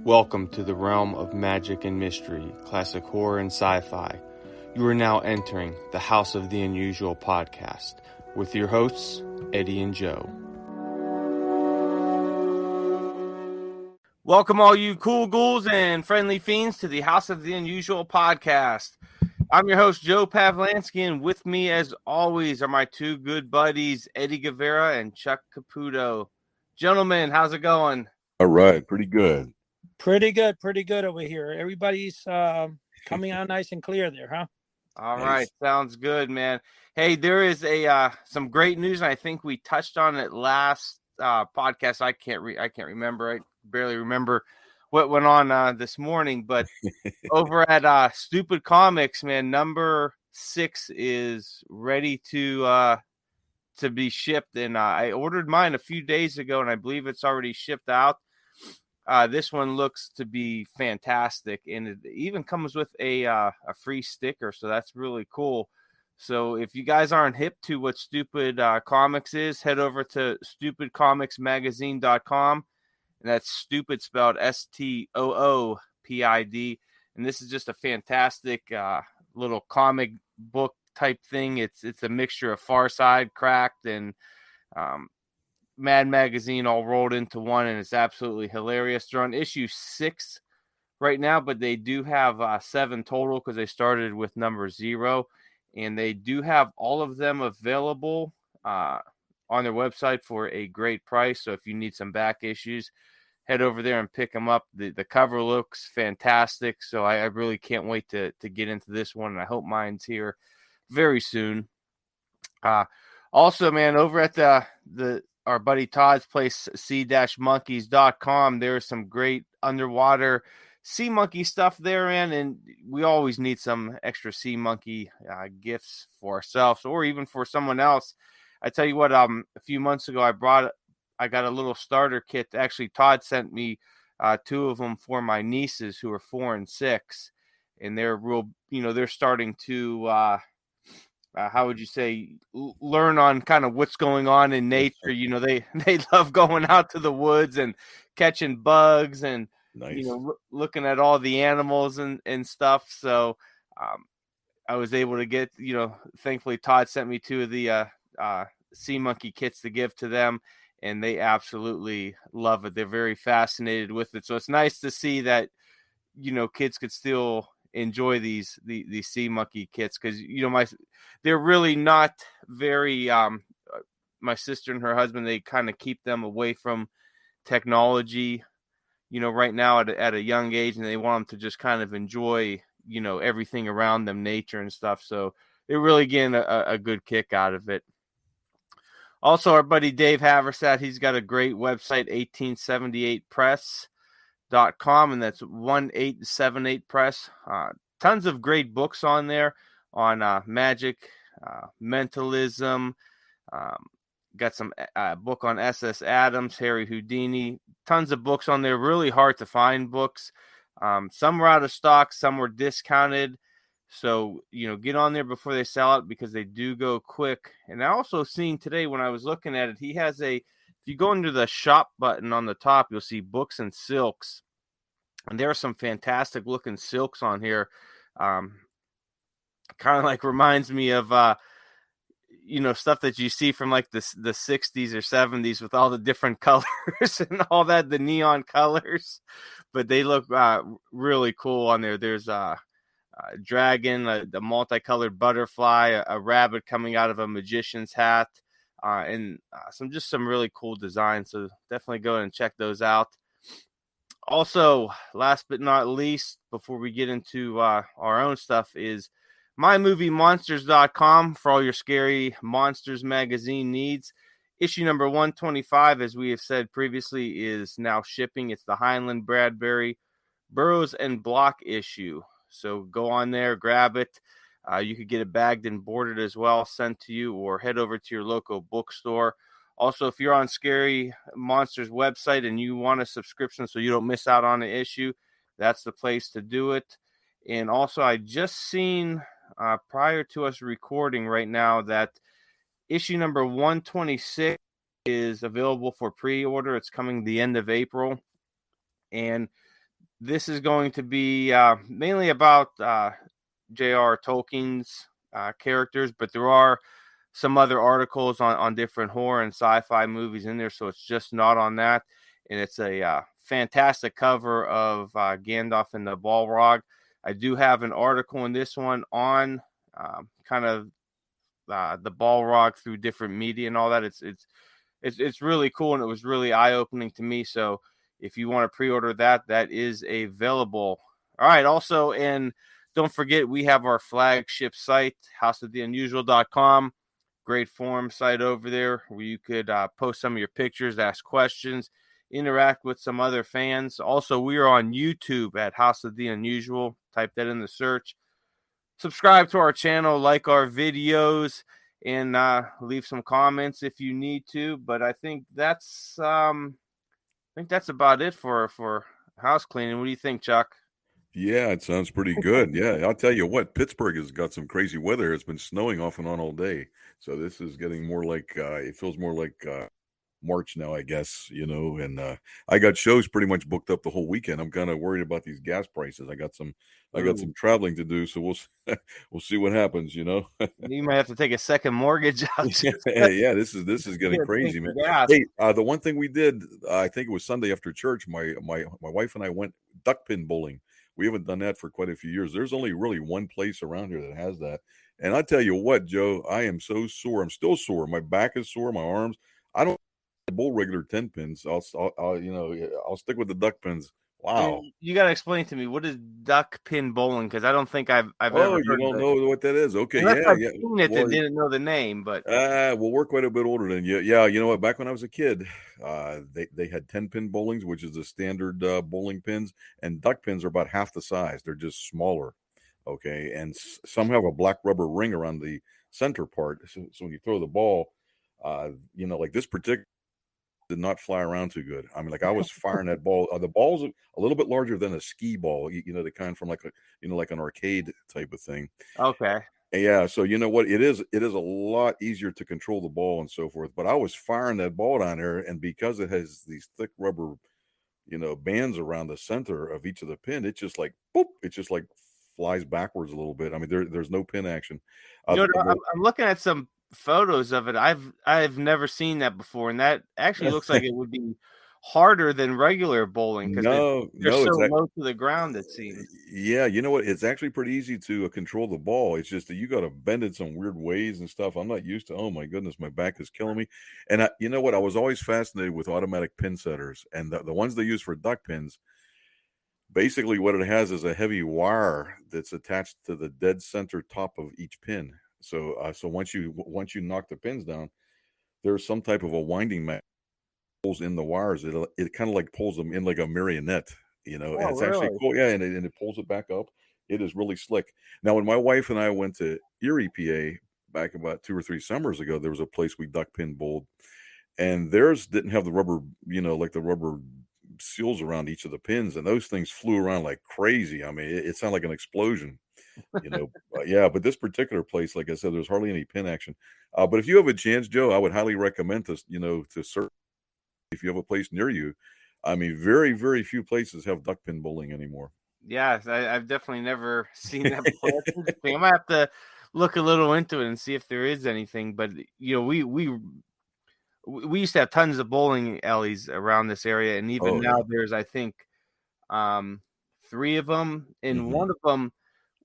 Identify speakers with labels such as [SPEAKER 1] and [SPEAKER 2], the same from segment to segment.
[SPEAKER 1] Welcome to the realm of magic and mystery, classic horror and sci-fi. You are now entering the House of the Unusual podcast with your hosts, Eddie and Joe. Welcome all you cool ghouls and friendly fiends to the House of the Unusual podcast. I'm your host, Joe Pavlansky, and with me as always are my two good buddies, Eddie Guevara and Chuck Caputo. Gentlemen, how's it going?
[SPEAKER 2] All right, pretty good.
[SPEAKER 3] Pretty good over here. Everybody's coming out nice and clear there, huh?
[SPEAKER 1] All
[SPEAKER 2] Nice.
[SPEAKER 1] right, sounds good, man. Hey, there is some great news, and I think we touched on it last podcast. I can't remember. I barely remember what went on this morning, but over at Stupid Comics, man, number 6 is ready to be shipped, and I ordered mine a few days ago, and I believe it's already shipped out. This one looks to be fantastic, and it even comes with a free sticker, so that's really cool. So if you guys aren't hip to what Stupid Comics is, head over to stupidcomicsmagazine.com, and that's stupid spelled STOOPID, and this is just a fantastic little comic book type thing. It's a mixture of Far Side, Cracked, and Mad Magazine all rolled into one, and it's absolutely hilarious. They're on issue 6 right now, but they do have 7 total because they started with number 0, and they do have all of them available on their website for a great price. So if you need some back issues, head over there and pick them up. The cover looks fantastic, so I really can't wait to get into this one, and I hope mine's here very soon. Also, man, over at our buddy Todd's place, sea-monkeys.com. There's some great underwater sea monkey stuff there, man, and we always need some extra sea monkey gifts for ourselves or even for someone else. I tell you what, a few months ago, I got a little starter kit. Actually, Todd sent me 2 of them for my nieces who are 4 and 6, and they're real, they're starting to how would you say, learn on kind of what's going on in nature. They love going out to the woods and catching bugs and,
[SPEAKER 2] Nice.
[SPEAKER 1] looking at all the animals and stuff. So I was able to get, thankfully Todd sent me 2 of the sea monkey kits to give to them, and they absolutely love it. They're very fascinated with it. So it's nice to see that, kids could still enjoy these sea monkey kits, because they're really not very my sister and her husband, they kind of keep them away from technology right now at a young age, and they want them to just kind of enjoy everything around them, nature and stuff. So they're really getting a good kick out of it. Also, our buddy Dave Haversat, he's got a great website, 1878press.com, and that's 1878 press. Tons of great books on there on magic, mentalism. Got some book on SS Adams, Harry Houdini. Tons of books on there. Really hard to find books. Some were out of stock, some were discounted. So, get on there before they sell out, because they do go quick. And I also seen today when I was looking at it, he has if you go into the shop button on the top, you'll see books and silks. And there are some fantastic looking silks on here. Kind of like reminds me of, stuff that you see from like the 60s or 70s with all the different colors and all that, the neon colors. But they look really cool on there. There's a dragon, the multicolored butterfly, a rabbit coming out of a magician's hat, and some really cool designs. So definitely go and check those out. Also, last but not least, before we get into our own stuff, is mymoviemonsters.com for all your scary monsters magazine needs. Issue number 125, as we have said previously, is now shipping. It's the Heinlein Bradbury Burroughs and Block issue. So go on there, grab it. You could get it bagged and boarded as well, sent to you, or head over to your local bookstore. Also, if you're on Scary Monsters website and you want a subscription so you don't miss out on an issue, that's the place to do it. And also, I just seen prior to us recording right now that issue number 126 is available for pre-order. It's coming the end of April. And this is going to be mainly about J.R. Tolkien's characters, but there are some other articles on different horror and sci-fi movies in there, so it's just not on that. And it's a fantastic cover of Gandalf and the Balrog. I do have an article in this one on kind of the Balrog through different media and all that. It's really cool, and it was really eye-opening to me. So if you want to pre-order that, that is available. All right. Also, and don't forget, we have our flagship site, houseoftheunusual.com. Great forum site over there where you could post some of your pictures, ask questions, interact with some other fans. Also, we are on YouTube at House of the Unusual. Type that in the search. Subscribe to our channel, like our videos, and leave some comments if you need to. But I think that's about it for house cleaning. What do you think, Chuck?
[SPEAKER 2] Yeah, it sounds pretty good. Yeah, I'll tell you what, Pittsburgh has got some crazy weather. It's been snowing off and on all day. So this is getting more like it feels more like March now, I guess, and I got shows pretty much booked up the whole weekend. I'm kind of worried about these gas prices. I got some traveling to do, so we'll see what happens.
[SPEAKER 1] You might have to take a second mortgage out.
[SPEAKER 2] Yeah, this is getting crazy, man. Hey, the one thing we did, I think it was Sunday after church, my wife and I went duck pin bowling. We haven't done that for quite a few years. There's only really one place around here that has that. And I tell you what, Joe, I am so sore. I'm still sore. My back is sore, my arms. I don't bowl regular 10 pins. I'll stick with the duck pins. Wow.
[SPEAKER 1] You got to explain to me, what is duck pin bowling? Because I don't think I've ever
[SPEAKER 2] you
[SPEAKER 1] heard
[SPEAKER 2] don't
[SPEAKER 1] of it.
[SPEAKER 2] know what that is? Okay,
[SPEAKER 1] Unless I've
[SPEAKER 2] yeah.
[SPEAKER 1] seen it and didn't know the name, but
[SPEAKER 2] well, we're quite a bit older than you. Yeah, you know what? Back when I was a kid, they had 10-pin bowlings, which is the standard bowling pins, and duck pins are about half the size. They're just smaller. Okay, and some have a black rubber ring around the center part, so when you throw the ball, like this particular did not fly around too good. I mean, like I was firing that ball. The ball's a little bit larger than a ski ball. The kind from like like an arcade type of thing.
[SPEAKER 1] okay.
[SPEAKER 2] Yeah, so you know what? It is a lot easier to control the ball and so forth. But I was firing that ball down there, and because it has these thick rubber, bands around the center of each of the pin, it just like boop, it just like flies backwards a little bit. I mean, there's no pin action.
[SPEAKER 1] I'm looking at some photos of it. I've never seen that before, and that actually looks like it would be harder than regular bowling because they're so low to the ground, it seems.
[SPEAKER 2] Yeah, you know what? It's actually pretty easy to control the ball. It's just that you got to bend it some weird ways and stuff. I'm not used to. Oh my goodness, my back is killing me. And you know what? I was always fascinated with automatic pin setters, and the ones they use for duck pins. Basically, what it has is a heavy wire that's attached to the dead center top of each pin. So once you knock the pins down, there's some type of a winding mat pulls in the wires. It kind of like pulls them in like a marionette, and it's actually cool. Yeah, and it pulls it back up. It is really slick. Now, when my wife and I went to Erie, PA, back about 2 or 3 summers ago, there was a place we duck pin bowled, and theirs didn't have the rubber, like the rubber seals around each of the pins, and those things flew around like crazy. I mean, it sounded like an explosion. Yeah, but this particular place, like I said, there's hardly any pin action. But if you have a chance, Joe, I would highly recommend this, to search if you have a place near you. I mean, very, very few places have duck pin bowling anymore.
[SPEAKER 1] Yeah, I've definitely never seen that before. I might have to look a little into it and see if there is anything. But we used to have tons of bowling alleys around this area, and even now there's, I think, 3 of them. And one of them,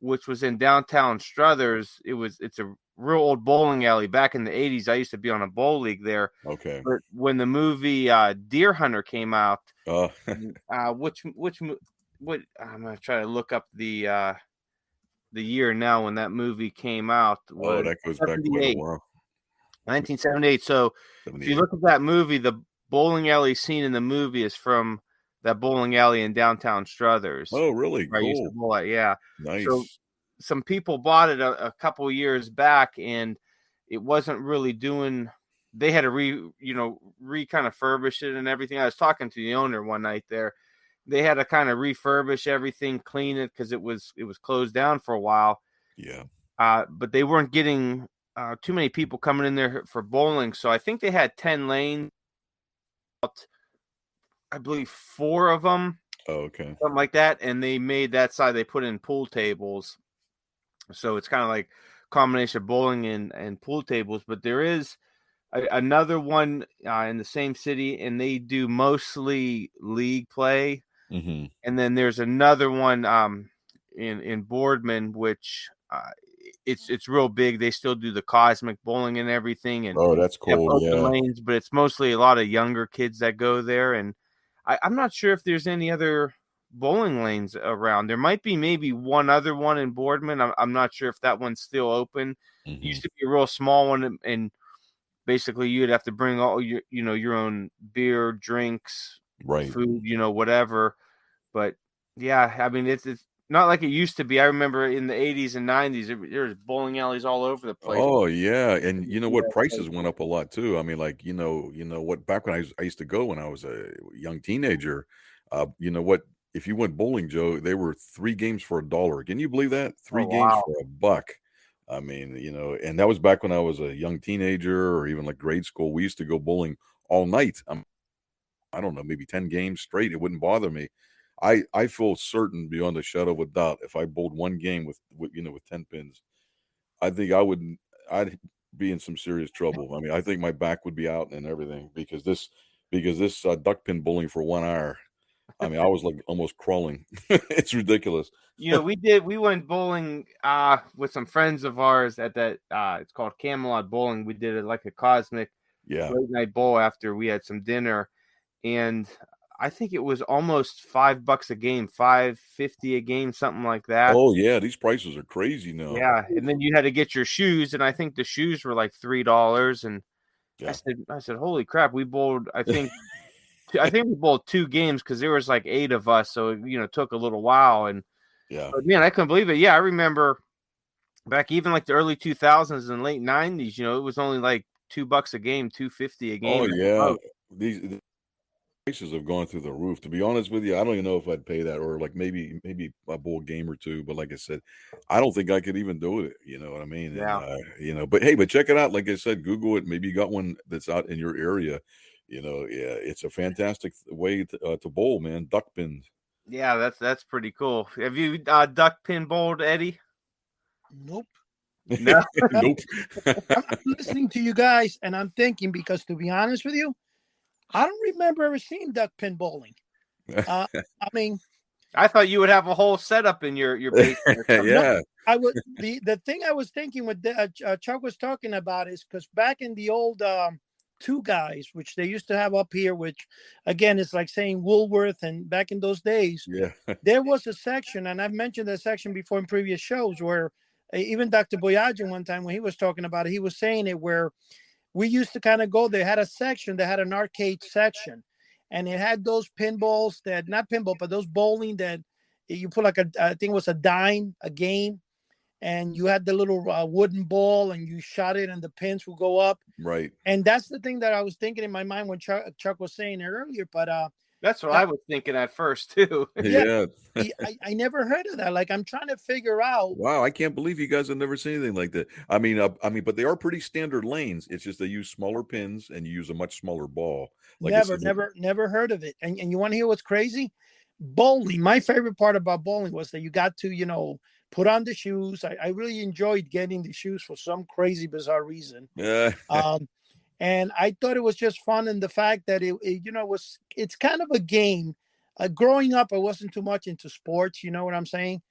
[SPEAKER 1] which was in downtown Struthers, it's a real old bowling alley. Back in the 80s, I used to be on a bowl league there.
[SPEAKER 2] Okay.
[SPEAKER 1] But when the movie Deer Hunter came out, what I'm gonna try to look up the year now when that movie came out. Was
[SPEAKER 2] that goes back quite a while.
[SPEAKER 1] 1978. So if you look at that movie, the bowling alley scene in the movie is from that bowling alley in downtown Struthers.
[SPEAKER 2] Oh, really?
[SPEAKER 1] Where I used to bowl at, yeah.
[SPEAKER 2] Nice.
[SPEAKER 1] So some people bought it a couple years back, and it wasn't really doing. They had to kind of furbish it and everything. I was talking to the owner one night there. They had to kind of refurbish everything, clean it because it was closed down for a while.
[SPEAKER 2] Yeah.
[SPEAKER 1] But they weren't getting too many people coming in there for bowling, so I think they had 10 lanes. I believe 4 of them
[SPEAKER 2] Oh, okay.
[SPEAKER 1] something like that. And they made that side. They put in pool tables, so it's kind of like combination of bowling and pool tables. But there is another one in the same city, and they do mostly league play.
[SPEAKER 2] Mm-hmm.
[SPEAKER 1] And then there's another one in Boardman, which it's real big. They still do the cosmic bowling and everything, and
[SPEAKER 2] Oh, that's
[SPEAKER 1] they have
[SPEAKER 2] cool.
[SPEAKER 1] open
[SPEAKER 2] Yeah.
[SPEAKER 1] lanes. But it's mostly a lot of younger kids that go there. And I'm not sure if there's any other bowling lanes around. There might be maybe one other one in Boardman. I'm not sure if that one's still open. It
[SPEAKER 2] Mm-hmm.
[SPEAKER 1] used to be a real small one, and basically you'd have to bring all your own beer, drinks,
[SPEAKER 2] Right.
[SPEAKER 1] food, whatever. But yeah, I mean it's not like it used to be. I remember in the 80s and 90s there was bowling alleys all over the place.
[SPEAKER 2] Oh yeah, and you know
[SPEAKER 1] Yeah,
[SPEAKER 2] what? Prices went up a lot too. I mean, like you know what? Back when I used to go when I was a young teenager, you know what? If you went bowling, Joe, they were 3 games for $1. Can you believe that?
[SPEAKER 1] oh
[SPEAKER 2] 3 games
[SPEAKER 1] wow.
[SPEAKER 2] for $1. I mean, and that was back when I was a young teenager or even like grade school. We used to go bowling all night. I don't know, maybe 10 games straight. It wouldn't bother me. I feel certain beyond a shadow of a doubt if I bowled one game with 10 pins. I think I'd be in some serious trouble. I mean, I think my back would be out and everything because this duck pin bowling for 1 hour. I mean, I was like almost crawling. It's ridiculous.
[SPEAKER 1] We went bowling with some friends of ours at that it's called Camelot Bowling. We did it like a cosmic
[SPEAKER 2] Yeah.
[SPEAKER 1] late night bowl after we had some dinner, and I think it was almost $5 a game, 5.50 a game, something like that.
[SPEAKER 2] Oh yeah, these prices are crazy now.
[SPEAKER 1] Yeah, and then you had to get your shoes, and I think the shoes were like $3. And
[SPEAKER 2] Yeah.
[SPEAKER 1] I said, holy crap, we bowled. I think we bowled 2 games because there was like 8 of us, so it took a little while. And
[SPEAKER 2] Yeah.
[SPEAKER 1] but man, I couldn't believe it. Yeah, I remember back even like the early 2000s and late 90s. It was only like $2 a game, 2.50 a
[SPEAKER 2] Oh
[SPEAKER 1] game at the
[SPEAKER 2] yeah.
[SPEAKER 1] most.
[SPEAKER 2] These prices have gone through the roof. To be honest with you, I don't even know if I'd pay that or like maybe a bowl game or two. But like I said, I don't think I could even do it. You know what I mean? And
[SPEAKER 1] Yeah.
[SPEAKER 2] but hey, but check it out. Like I said, Google it. Maybe you got one that's out in your area. Yeah, it's a fantastic way to bowl, man. Duck pins.
[SPEAKER 1] Yeah, that's pretty cool. Have you duck pin bowled, Eddie?
[SPEAKER 3] Nope.
[SPEAKER 1] No.
[SPEAKER 2] Nope.
[SPEAKER 3] I'm listening to you guys, and I'm thinking because to be honest with you, I don't remember ever seeing duck pin bowling. I mean,
[SPEAKER 1] I thought you would have a whole setup in your basement or something.
[SPEAKER 3] no,
[SPEAKER 2] Yeah.
[SPEAKER 3] I would. The thing I was thinking what Chuck was talking about is because back in the old two guys, which they used to have up here, which again is like saying Woolworth, and back in those days,
[SPEAKER 2] Yeah.
[SPEAKER 3] there was a section, and I've mentioned that section before in previous shows, where even Dr. Boyajin one time when he was talking about it, he was saying it where we used to kind of go. They had a section that had an arcade section, and it had those pinballs that not pinball, but those bowling that you put like I think it was a dime a game, and you had the little wooden ball, and you shot it, and the pins would go up.
[SPEAKER 2] Right.
[SPEAKER 3] And that's the thing that I was thinking in my mind when Chuck was saying it earlier. But
[SPEAKER 1] That's what
[SPEAKER 3] that,
[SPEAKER 1] I was thinking at first too.
[SPEAKER 3] yeah,
[SPEAKER 2] Yeah.
[SPEAKER 3] I never heard of that. Like I'm trying to figure out.
[SPEAKER 2] Wow, I can't believe you guys have never seen anything like that. I mean, but they are pretty standard lanes. It's just they use smaller pins and you use a much smaller ball. Like I
[SPEAKER 3] Never,
[SPEAKER 2] said,
[SPEAKER 3] never heard of it. And you want to hear what's crazy? Bowling. My favorite part about bowling was that you got to, put on the shoes. I really enjoyed getting the shoes for some crazy, bizarre reason.
[SPEAKER 2] uh,
[SPEAKER 3] And I thought it was just fun in the fact that it's kind of a game. Growing up, I wasn't too much into sports. You know what I'm saying?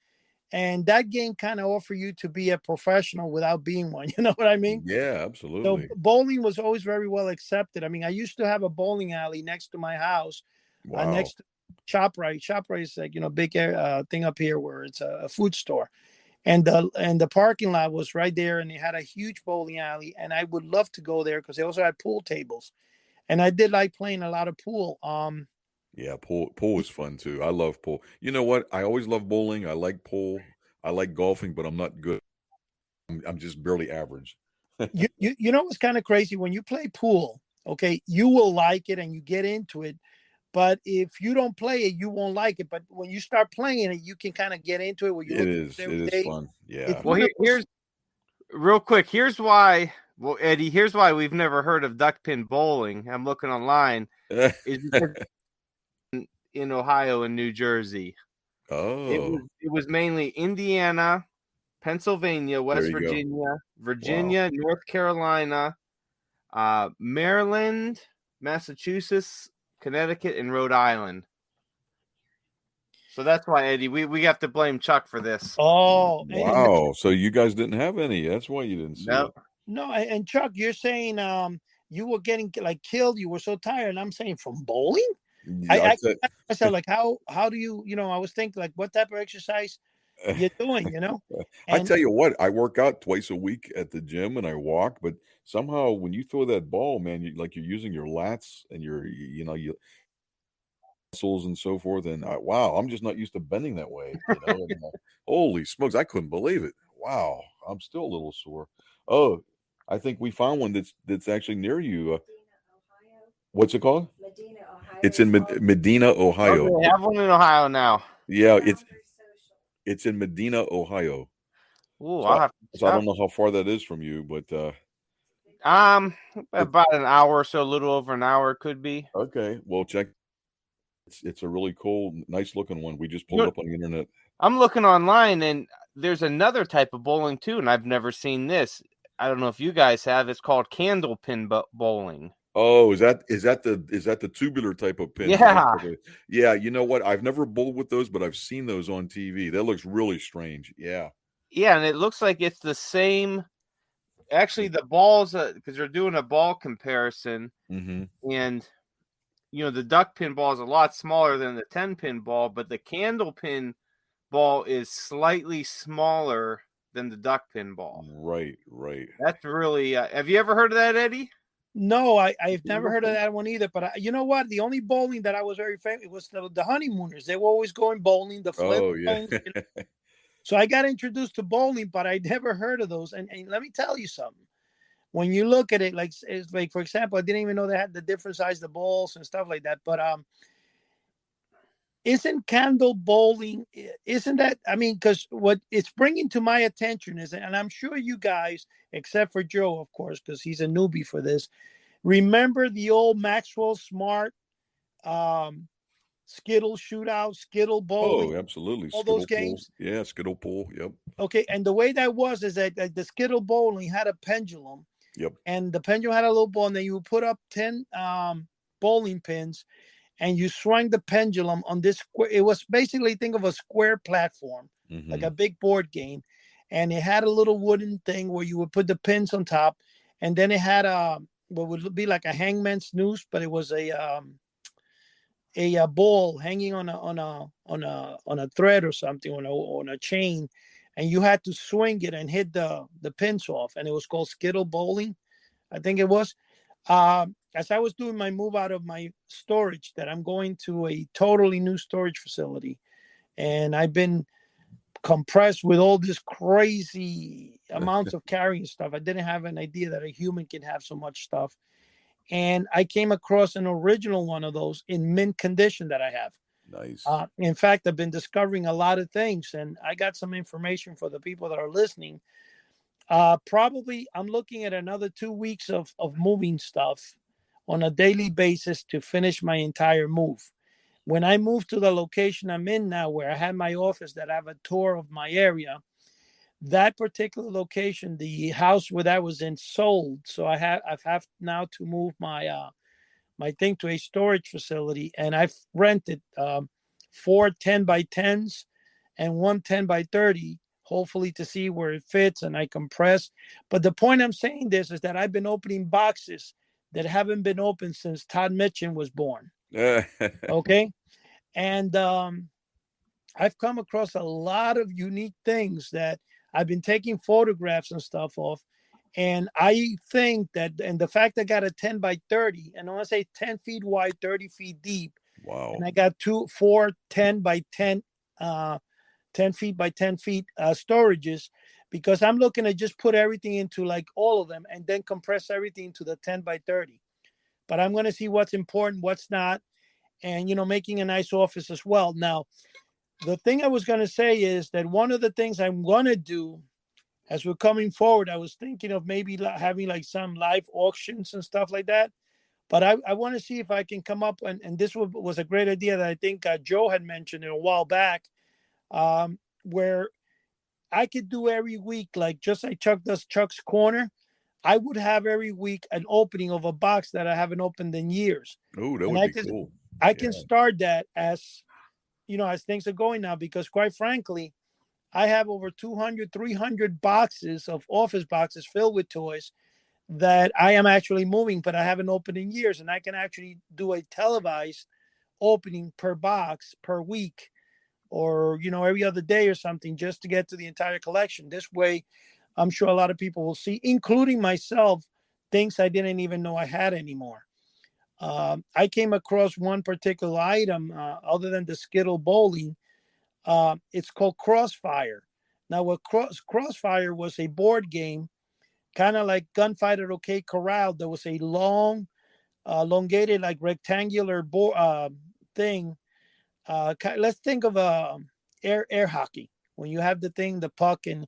[SPEAKER 3] And that game kind of offer you to be a professional without being one. You know what I mean?
[SPEAKER 2] yeah,
[SPEAKER 3] So
[SPEAKER 2] absolutely.
[SPEAKER 3] bowling was always very well accepted. I mean, I used to have a bowling alley next to my house,
[SPEAKER 2] Wow.
[SPEAKER 3] next to ShopRite. ShopRite is like big thing up here where it's a food store, and the parking lot was right there, and it had a huge bowling alley. And I would love to go there because they also had pool tables, and I did like playing a lot of pool.
[SPEAKER 2] Yeah, pool is fun too. I love pool. You know what? I always love bowling. I like pool. I like golfing, but I'm not good. I'm just barely average.
[SPEAKER 3] You know what's kind of crazy when you play pool? Okay, you will like it and you get into it. But if you don't play it, you won't like it. But when you start playing it, you can kind of get into it where you
[SPEAKER 2] It
[SPEAKER 3] look
[SPEAKER 2] is.
[SPEAKER 3] at it
[SPEAKER 2] It
[SPEAKER 3] every
[SPEAKER 2] is
[SPEAKER 3] day.
[SPEAKER 2] fun.
[SPEAKER 3] It's
[SPEAKER 2] Yeah.
[SPEAKER 1] Well,
[SPEAKER 3] one of those.
[SPEAKER 1] here's real quick. Here's why. Well, Eddie, here's why we've never heard of duck pin bowling. I'm looking online. Is because in Ohio and New Jersey.
[SPEAKER 2] Oh,
[SPEAKER 1] It was mainly Indiana, Pennsylvania,
[SPEAKER 2] there
[SPEAKER 1] West
[SPEAKER 2] you go.
[SPEAKER 1] Virginia,
[SPEAKER 2] Wow.
[SPEAKER 1] North Carolina, Maryland, Massachusetts, Connecticut, and Rhode Island. So that's why, Eddie, we have to blame Chuck for this.
[SPEAKER 3] Oh, and
[SPEAKER 2] Wow. So you guys didn't have any. That's why you didn't see
[SPEAKER 1] No,
[SPEAKER 2] it.
[SPEAKER 3] no, and Chuck, you're saying you were getting like killed. You were so tired, and I'm saying from bowling.
[SPEAKER 2] Yeah,
[SPEAKER 3] I
[SPEAKER 2] said,
[SPEAKER 3] myself like how do you I was thinking like what type of exercise you're doing,
[SPEAKER 2] I
[SPEAKER 3] and
[SPEAKER 2] tell you what, I work out twice a week at the gym and I walk, but somehow when you throw that ball, man, you're using your lats and your muscles and so forth. And wow, I'm just not used to bending that way, And, holy smokes, I couldn't believe it. Wow, I'm still a little sore. Oh, I think we found one that's actually near you. What's it called? Medina, Ohio. It's in Medina,
[SPEAKER 1] oh,
[SPEAKER 2] Ohio.
[SPEAKER 1] they have one in Ohio now.
[SPEAKER 2] Yeah, it's in Medina, Ohio.
[SPEAKER 1] Ooh,
[SPEAKER 2] So
[SPEAKER 1] I'll have to
[SPEAKER 2] so I don't
[SPEAKER 1] stop.
[SPEAKER 2] know how far that is from you, but it,
[SPEAKER 1] About an hour or so, a little over an hour, it could be.
[SPEAKER 2] okay. Well, check. It's a really cool, nice looking one. We just
[SPEAKER 1] You
[SPEAKER 2] pulled
[SPEAKER 1] know,
[SPEAKER 2] up on the internet.
[SPEAKER 1] I'm looking online, and there's another type of bowling too, and I've never seen this. I don't know if you guys have. It's called candlepin bowling.
[SPEAKER 2] Oh, is that the tubular type of pins?
[SPEAKER 1] Yeah,
[SPEAKER 2] Yeah, you know what? I've never bowled with those, but I've seen those on TV. That looks really strange. Yeah.
[SPEAKER 1] yeah, and it looks like it's the same. Actually, the balls, because they're doing a ball comparison,
[SPEAKER 2] Mm-hmm.
[SPEAKER 1] and the duck pin ball is a lot smaller than the 10-pin ball, but the candle pin ball is slightly smaller than the duck pin ball.
[SPEAKER 2] Right, right.
[SPEAKER 1] That's really. Have you ever heard of that, Eddie?
[SPEAKER 3] no, I've never heard of that one either. But you know what? The only bowling that I was very famous was the honeymooners. They were always going bowling, the
[SPEAKER 2] Oh, yeah.
[SPEAKER 3] Flintstones. So I got introduced to bowling, but I never heard of those. And let me tell you something. When you look at it, like it's like for example, I didn't even know they had the different size of balls and stuff like that. But isn't candle bowling? Isn't that? I mean, because what it's bringing to my attention is, and I'm sure you guys, except for Joe, of course, because he's a newbie for this, remember the old Maxwell Smart um, Skittle shootout, Skittle bowling,
[SPEAKER 2] Oh, absolutely.
[SPEAKER 3] all those
[SPEAKER 2] Skittle pull.
[SPEAKER 3] games.
[SPEAKER 2] Yeah, skittle pull. Yep.
[SPEAKER 3] Okay, and the way that was is that like, the Skittle bowling had a pendulum,
[SPEAKER 2] Yep.
[SPEAKER 3] and the pendulum had a little ball, and then you would put up 10 bowling pins, and you swung the pendulum on this square. It was basically, think of a square platform, like
[SPEAKER 2] Mm-hmm.
[SPEAKER 3] a big board game, and it had a little wooden thing where you would put the pins on top, and then it had what would be like a hangman's noose, but it was a ball hanging on a thread or something on a chain, and you had to swing it and hit the pins off, and it was called Skittle bowling, I think it was. As I was doing my move out of my storage, that I'm going to a totally new storage facility, and I've been compressed with all this crazy amounts of carrying stuff. I didn't have an idea that a human can have so much stuff, and I came across an original one of those in mint condition that I have.
[SPEAKER 2] Nice.
[SPEAKER 3] In fact, I've been discovering a lot of things, and I got some information for the people that are listening. Probably, I'm looking at another 2 weeks of moving stuff on a daily basis to finish my entire move. When I moved to the location I'm in now, where I had my office, that I have a tour of my area, that particular location, the house where that was in sold. So I've now to move my thing to a storage facility, and I've rented 4 10 by 10s and 1 10 by 30, hopefully to see where it fits, and I compress. But the point I'm saying this is that I've been opening boxes that haven't been opened since Todd Mitchin was born. Okay, and I've come across a lot of unique things that I've been taking photographs and stuff of. And I think that, and the fact I got a 10 by 30, and I want to say 10 feet wide, 30 feet deep,
[SPEAKER 2] Wow.
[SPEAKER 3] and I got 4 10 by 10, 10 feet by 10 feet storages, because I'm looking to just put everything into like all of them and then compress everything to the 10 by 30. But I'm going to see what's important, what's not, and, making a nice office as well. Now, the thing I was going to say is that one of the things I'm going to do as we're coming forward, I was thinking of maybe having like some live auctions and stuff like that. But I want to see if I can come up, and this was a great idea that I think Joe had mentioned a while back, where I could do every week, like just like Chuck does Chuck's Corner. I would have every week an opening of a box that I haven't opened in years.
[SPEAKER 2] Oh, that
[SPEAKER 3] And
[SPEAKER 2] would be cool.
[SPEAKER 3] I
[SPEAKER 2] Yeah.
[SPEAKER 3] can start that as, as things are going now, because quite frankly, I have over 200, 300 boxes of office boxes filled with toys that I am actually moving, but I haven't opened in years. And I can actually do a televised opening per box per week, or, every other day or something, just to get to the entire collection. This way, I'm sure a lot of people will see, including myself, things I didn't even know I had anymore. I came across one particular item, other than the Skittle bowling. It's called Crossfire. Now, what Crossfire was a board game, kind of like Gunfighter OK Corral. There was a elongated, like rectangular thing. Let's think of air hockey. When you have the thing, the puck, and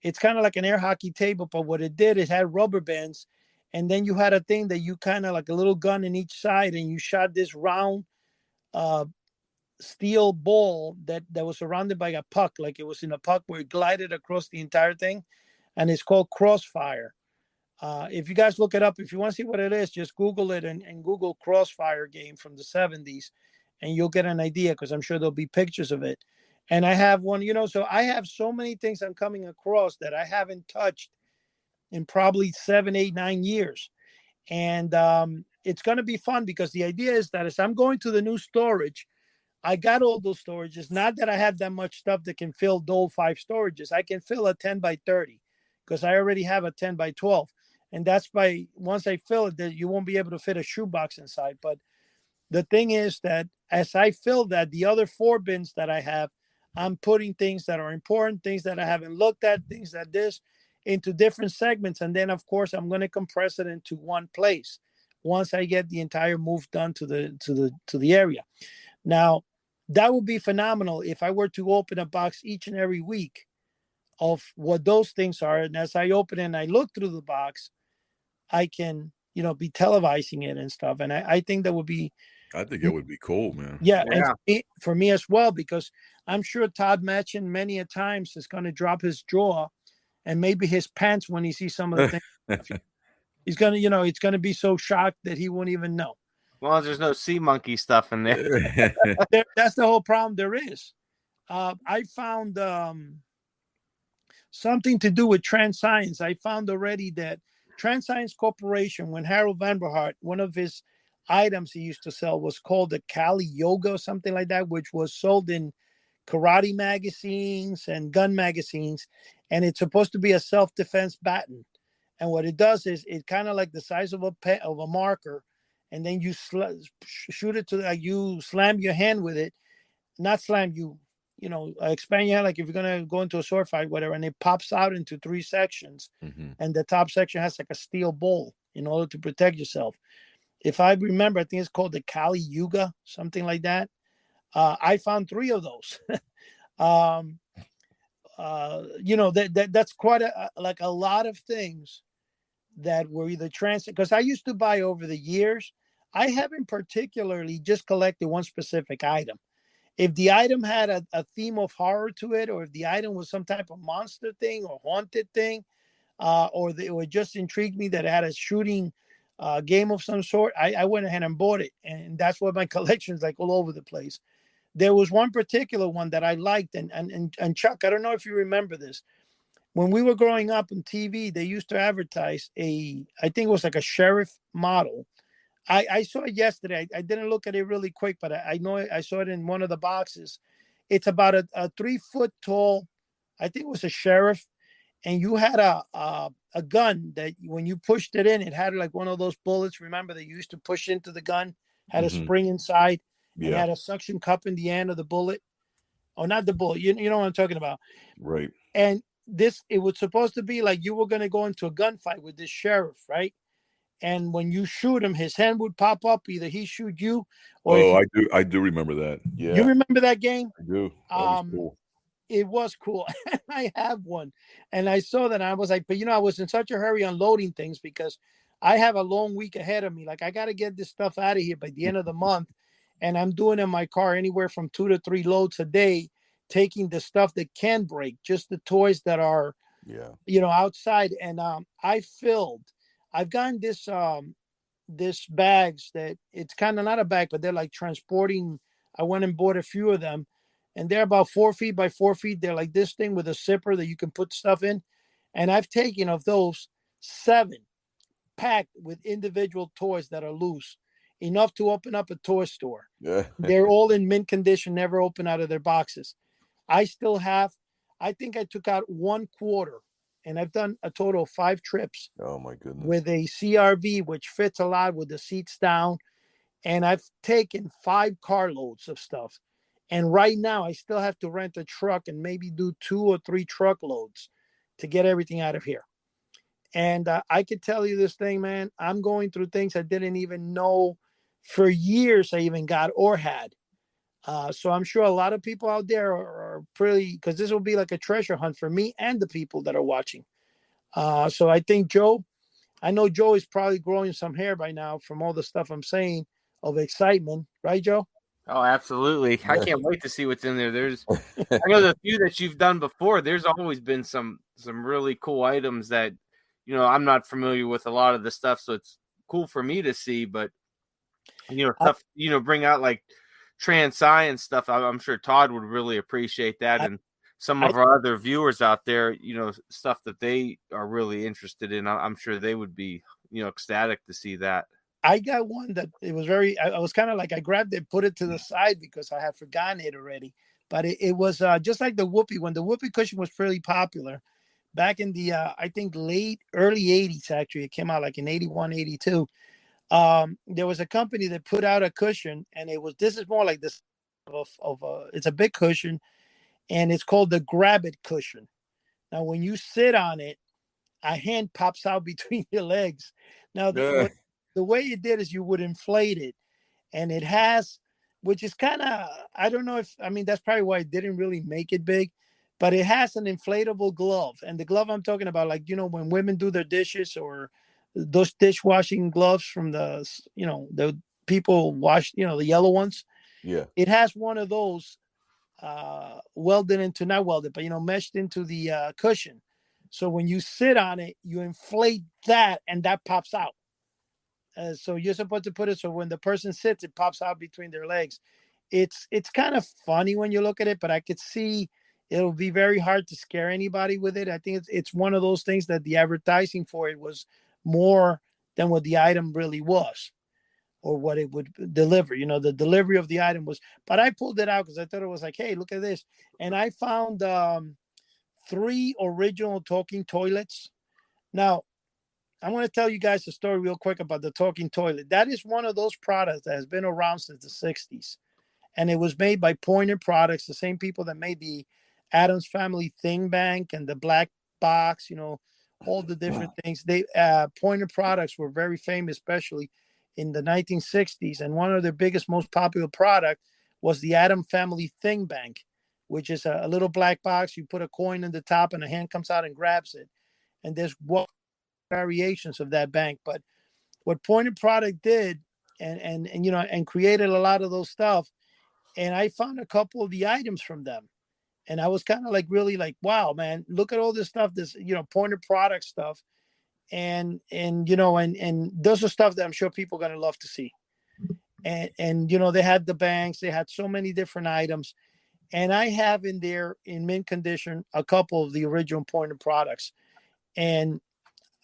[SPEAKER 3] it's kind of like an air hockey table, but what it did, it had rubber bands, and then you had a thing that you kind of like a little gun in each side, and you shot this round uh, steel ball that was surrounded by a puck, like it was in a puck where it glided across the entire thing, and it's called Crossfire. If you guys look it up, if you want to see what it is, just Google it and Google Crossfire game from the 70s, and you'll get an idea, because I'm sure there'll be pictures of it. And I have one, so I have so many things I'm coming across that I haven't touched in probably 7, 8, 9 years. And it's going to be fun, because the idea is that as I'm going to the new storage, I got all those storages. Not that I have that much stuff that can fill the old 5 storages. I can fill a 10 by 30, because I already have a 10 by 12. And that's once I fill it, that you won't be able to fit a shoebox inside. But the thing is that as I fill that, the other 4 bins that I have, I'm putting things that are important, things that I haven't looked at, things that into different segments. And then, of course, I'm going to compress it into one place once I get the entire move done to the area. Now, that would be phenomenal if I were to open a box each and every week of what those things are. And as I open it and I look through the box, I can, be televising it and stuff. And I think that would be.
[SPEAKER 2] I think it would be cool, man.
[SPEAKER 3] Yeah. And for me as well, because I'm sure Todd Matchin many a times is going to drop his jaw and maybe his pants when he sees some of the things. He's going to, it's going to be so shocked that he won't even know.
[SPEAKER 1] Well, there's no sea monkey stuff in there.
[SPEAKER 3] That's the whole problem there is. I found something to do with Transscience. I found already that Transscience Corporation, when Harold Vanderhart, one of his items he used to sell was called the Kali Yoga or something like that, which was sold in karate magazines and gun magazines. And it's supposed to be a self-defense baton. And what it does is it kind of like the size of a marker. And then you shoot it to you slam your hand with it, not slam, expand your hand, like if you're going to go into a sword fight, whatever, and it pops out into 3 sections.
[SPEAKER 2] Mm-hmm.
[SPEAKER 3] And the top section has like a steel bowl in order to protect yourself. If I remember, I think it's called the Kali Yuga, something like that. I found 3 of those. That's quite like a lot of things that were either because I used to buy over the years. I haven't particularly just collected one specific item. If the item had a theme of horror to it, or if the item was some type of monster thing or haunted thing, or it just intrigued me that it had a shooting game of some sort, I went ahead and bought it. And that's what my collection is like, all over the place. There was one particular one that I liked. And Chuck, I don't know if you remember this. When we were growing up on TV, they used to advertise I think it was like a sheriff model. I saw it yesterday. I didn't look at it really quick, but I know I saw it in one of the boxes. It's about a 3-foot tall, I think it was a sheriff, and you had a gun that when you pushed it in, it had like one of those bullets. Remember, they used to push into the gun, had a spring inside, and had a suction cup in the end of the bullet. Oh, not the bullet. You know what I'm talking about.
[SPEAKER 2] Right.
[SPEAKER 3] And it was supposed to be like you were going to go into a gunfight with this sheriff, right? And when you shoot him, his hand would pop up. Either he shoot you, or
[SPEAKER 2] I do remember that. Yeah,
[SPEAKER 3] you remember that game?
[SPEAKER 2] I do. That was cool.
[SPEAKER 3] It was cool. I have one, and I saw that. And I was like, but I was in such a hurry unloading things because I have a long week ahead of me. Like I got to get this stuff out of here by the end of the month. And I'm doing in my car anywhere from 2 to 3 loads a day, taking the stuff that can break, just the toys that are, outside. And I've gotten this bags that it's kind of not a bag, but they're like transporting. I went and bought a few of them, and they're about 4 feet by 4 feet. They're like this thing with a zipper that you can put stuff in. And I've taken of those 7 packed with individual toys that are loose, enough to open up a toy store.
[SPEAKER 2] Yeah.
[SPEAKER 3] They're all in mint condition, never open out of their boxes. I still have, I think I took out 1/4, and I've done a total of 5 trips.
[SPEAKER 2] Oh my goodness.
[SPEAKER 3] With a CRV, which fits a lot with the seats down. And I've taken 5 carloads of stuff. And right now I still have to rent a truck and maybe do 2 or 3 truckloads to get everything out of here. And I could tell you this thing, man, I'm going through things I didn't even know for years I even got or had. So I'm sure a lot of people out there are pretty, because this will be like a treasure hunt for me and the people that are watching. So I think I know Joe is probably growing some hair by now from all the stuff I'm saying of excitement. Right, Joe?
[SPEAKER 1] Oh, absolutely. I can't wait to see what's in there. I know the few that you've done before, there's always been some really cool items that, I'm not familiar with a lot of the stuff. So it's cool for me to see, but, stuff, bring out like trans science stuff. I'm sure Todd would really appreciate that. And some of our other viewers out there, stuff that they are really interested in, I'm sure they would be, ecstatic to see that.
[SPEAKER 3] I got one that it was I was kind of like, I grabbed it, put it to the side because I had forgotten it already. But it was just like the Whoopee, when the Whoopee cushion was fairly popular back in the, I think early 80s, actually. It came out like in 81, 82. There was a company that put out a cushion, and this is more like this it's a big cushion, and it's called the Grab It cushion. Now, when you sit on it, a hand pops out between your legs. Now, the way you did is you would inflate it, and it has, which is kind of, I don't know that's probably why it didn't really make it big, but it has an inflatable glove. And the glove I'm talking about, like, when women do their dishes, or those dishwashing gloves from the people wash, the yellow ones.
[SPEAKER 2] Yeah.
[SPEAKER 3] It has one of those welded into, not welded, but meshed into the cushion. So when you sit on it, you inflate that, and that pops out. So you're supposed to put it so when the person sits, it pops out between their legs. It's kind of funny when you look at it, but I could see it'll be very hard to scare anybody with it. I think it's one of those things that the advertising for it was more than what the item really was, or what it would deliver. The delivery of the item was, but I pulled it out because I thought it was like, hey, look at this. And I found 3 original talking toilets. Now, I want to tell you guys a story real quick about the talking toilet. That is one of those products that has been around since the 60s. And it was made by Pointer Products, the same people that made the Addams Family Thing Bank and the Black Box, all the different things. Pointer Products were very famous, especially in the 1960s. And one of their biggest, most popular product was the Addams Family Thing Bank, which is a little black box. You put a coin in the top, and a hand comes out and grabs it. And there's variations of that bank. But what Pointer Product did, and created a lot of those stuff, and I found a couple of the items from them, and I was kind of like, really like, wow, man, look at all this stuff, this Pointer Product stuff, and those are stuff that I'm sure people are going to love to see. And they had the banks, they had so many different items, and I have in there in mint condition a couple of the original Pointer products. And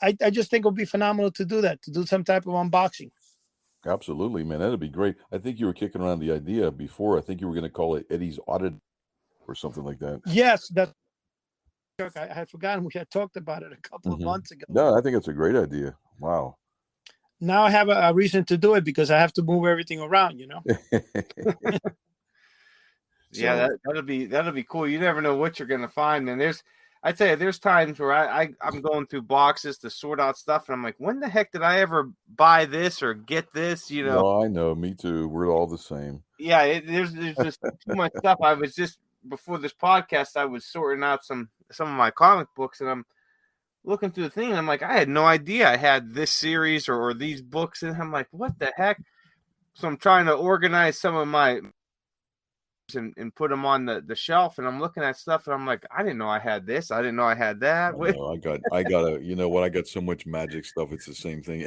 [SPEAKER 3] I just think it would be phenomenal to do that, to do some type of unboxing.
[SPEAKER 2] Absolutely, man. That'd be great. I think you were kicking around the idea before. I think you were going to call it Eddie's Audit or something like that.
[SPEAKER 3] Yes, I had forgotten we had talked about it a couple of months ago.
[SPEAKER 2] No, I think it's a great idea. Wow.
[SPEAKER 3] Now I have a reason to do it because I have to move everything around,
[SPEAKER 1] Yeah, that'll be cool. You never know what you're gonna find. And I tell you, there's times where I'm going through boxes to sort out stuff, and I'm like, when the heck did I ever buy this or get this?
[SPEAKER 2] No, I know. Me too. We're all the same.
[SPEAKER 1] Yeah, there's just too much stuff. I was just, before this podcast, I was sorting out some of my comic books, and looking through the thing, and I'm like, I had no idea I had this series or these books, and I'm like, what the heck? So I'm trying to organize some of my and put them on the shelf, and I'm looking at stuff, and I'm like, I didn't know I had this. I didn't know I had that.
[SPEAKER 2] I know. I got a. You know what? I got so much magic stuff. It's the same thing.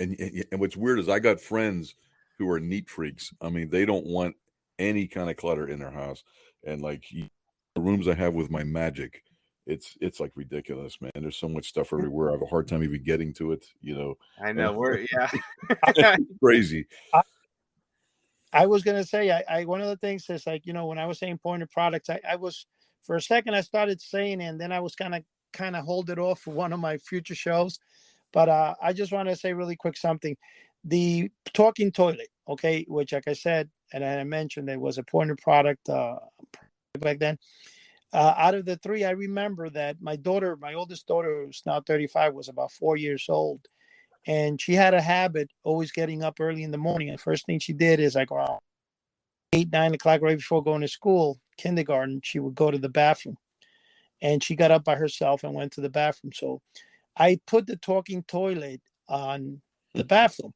[SPEAKER 2] And what's weird is I got friends who are neat freaks. I mean, they don't want any kind of clutter in their house. And like the rooms I have with my magic, it's like ridiculous, man. There's so much stuff everywhere. I have a hard time even getting to it. You know.
[SPEAKER 1] I know. We're
[SPEAKER 2] Crazy.
[SPEAKER 3] I was gonna say, I one of the things is like, when I was saying pointed products, I was for a second I started saying it, and then I was kind of hold it off for one of my future shows. But I just want to say really quick something. The talking toilet, okay, which like I said, and I mentioned it was a pointed product back then. Out of the three, I remember that my oldest daughter, who's now 35, was about 4 years old. And she had a habit always getting up early in the morning. And the first thing she did is like around 8, 9 o'clock, right before going to school, kindergarten, she would go to the bathroom. And she got up by herself and went to the bathroom. So I put the talking toilet on the bathroom.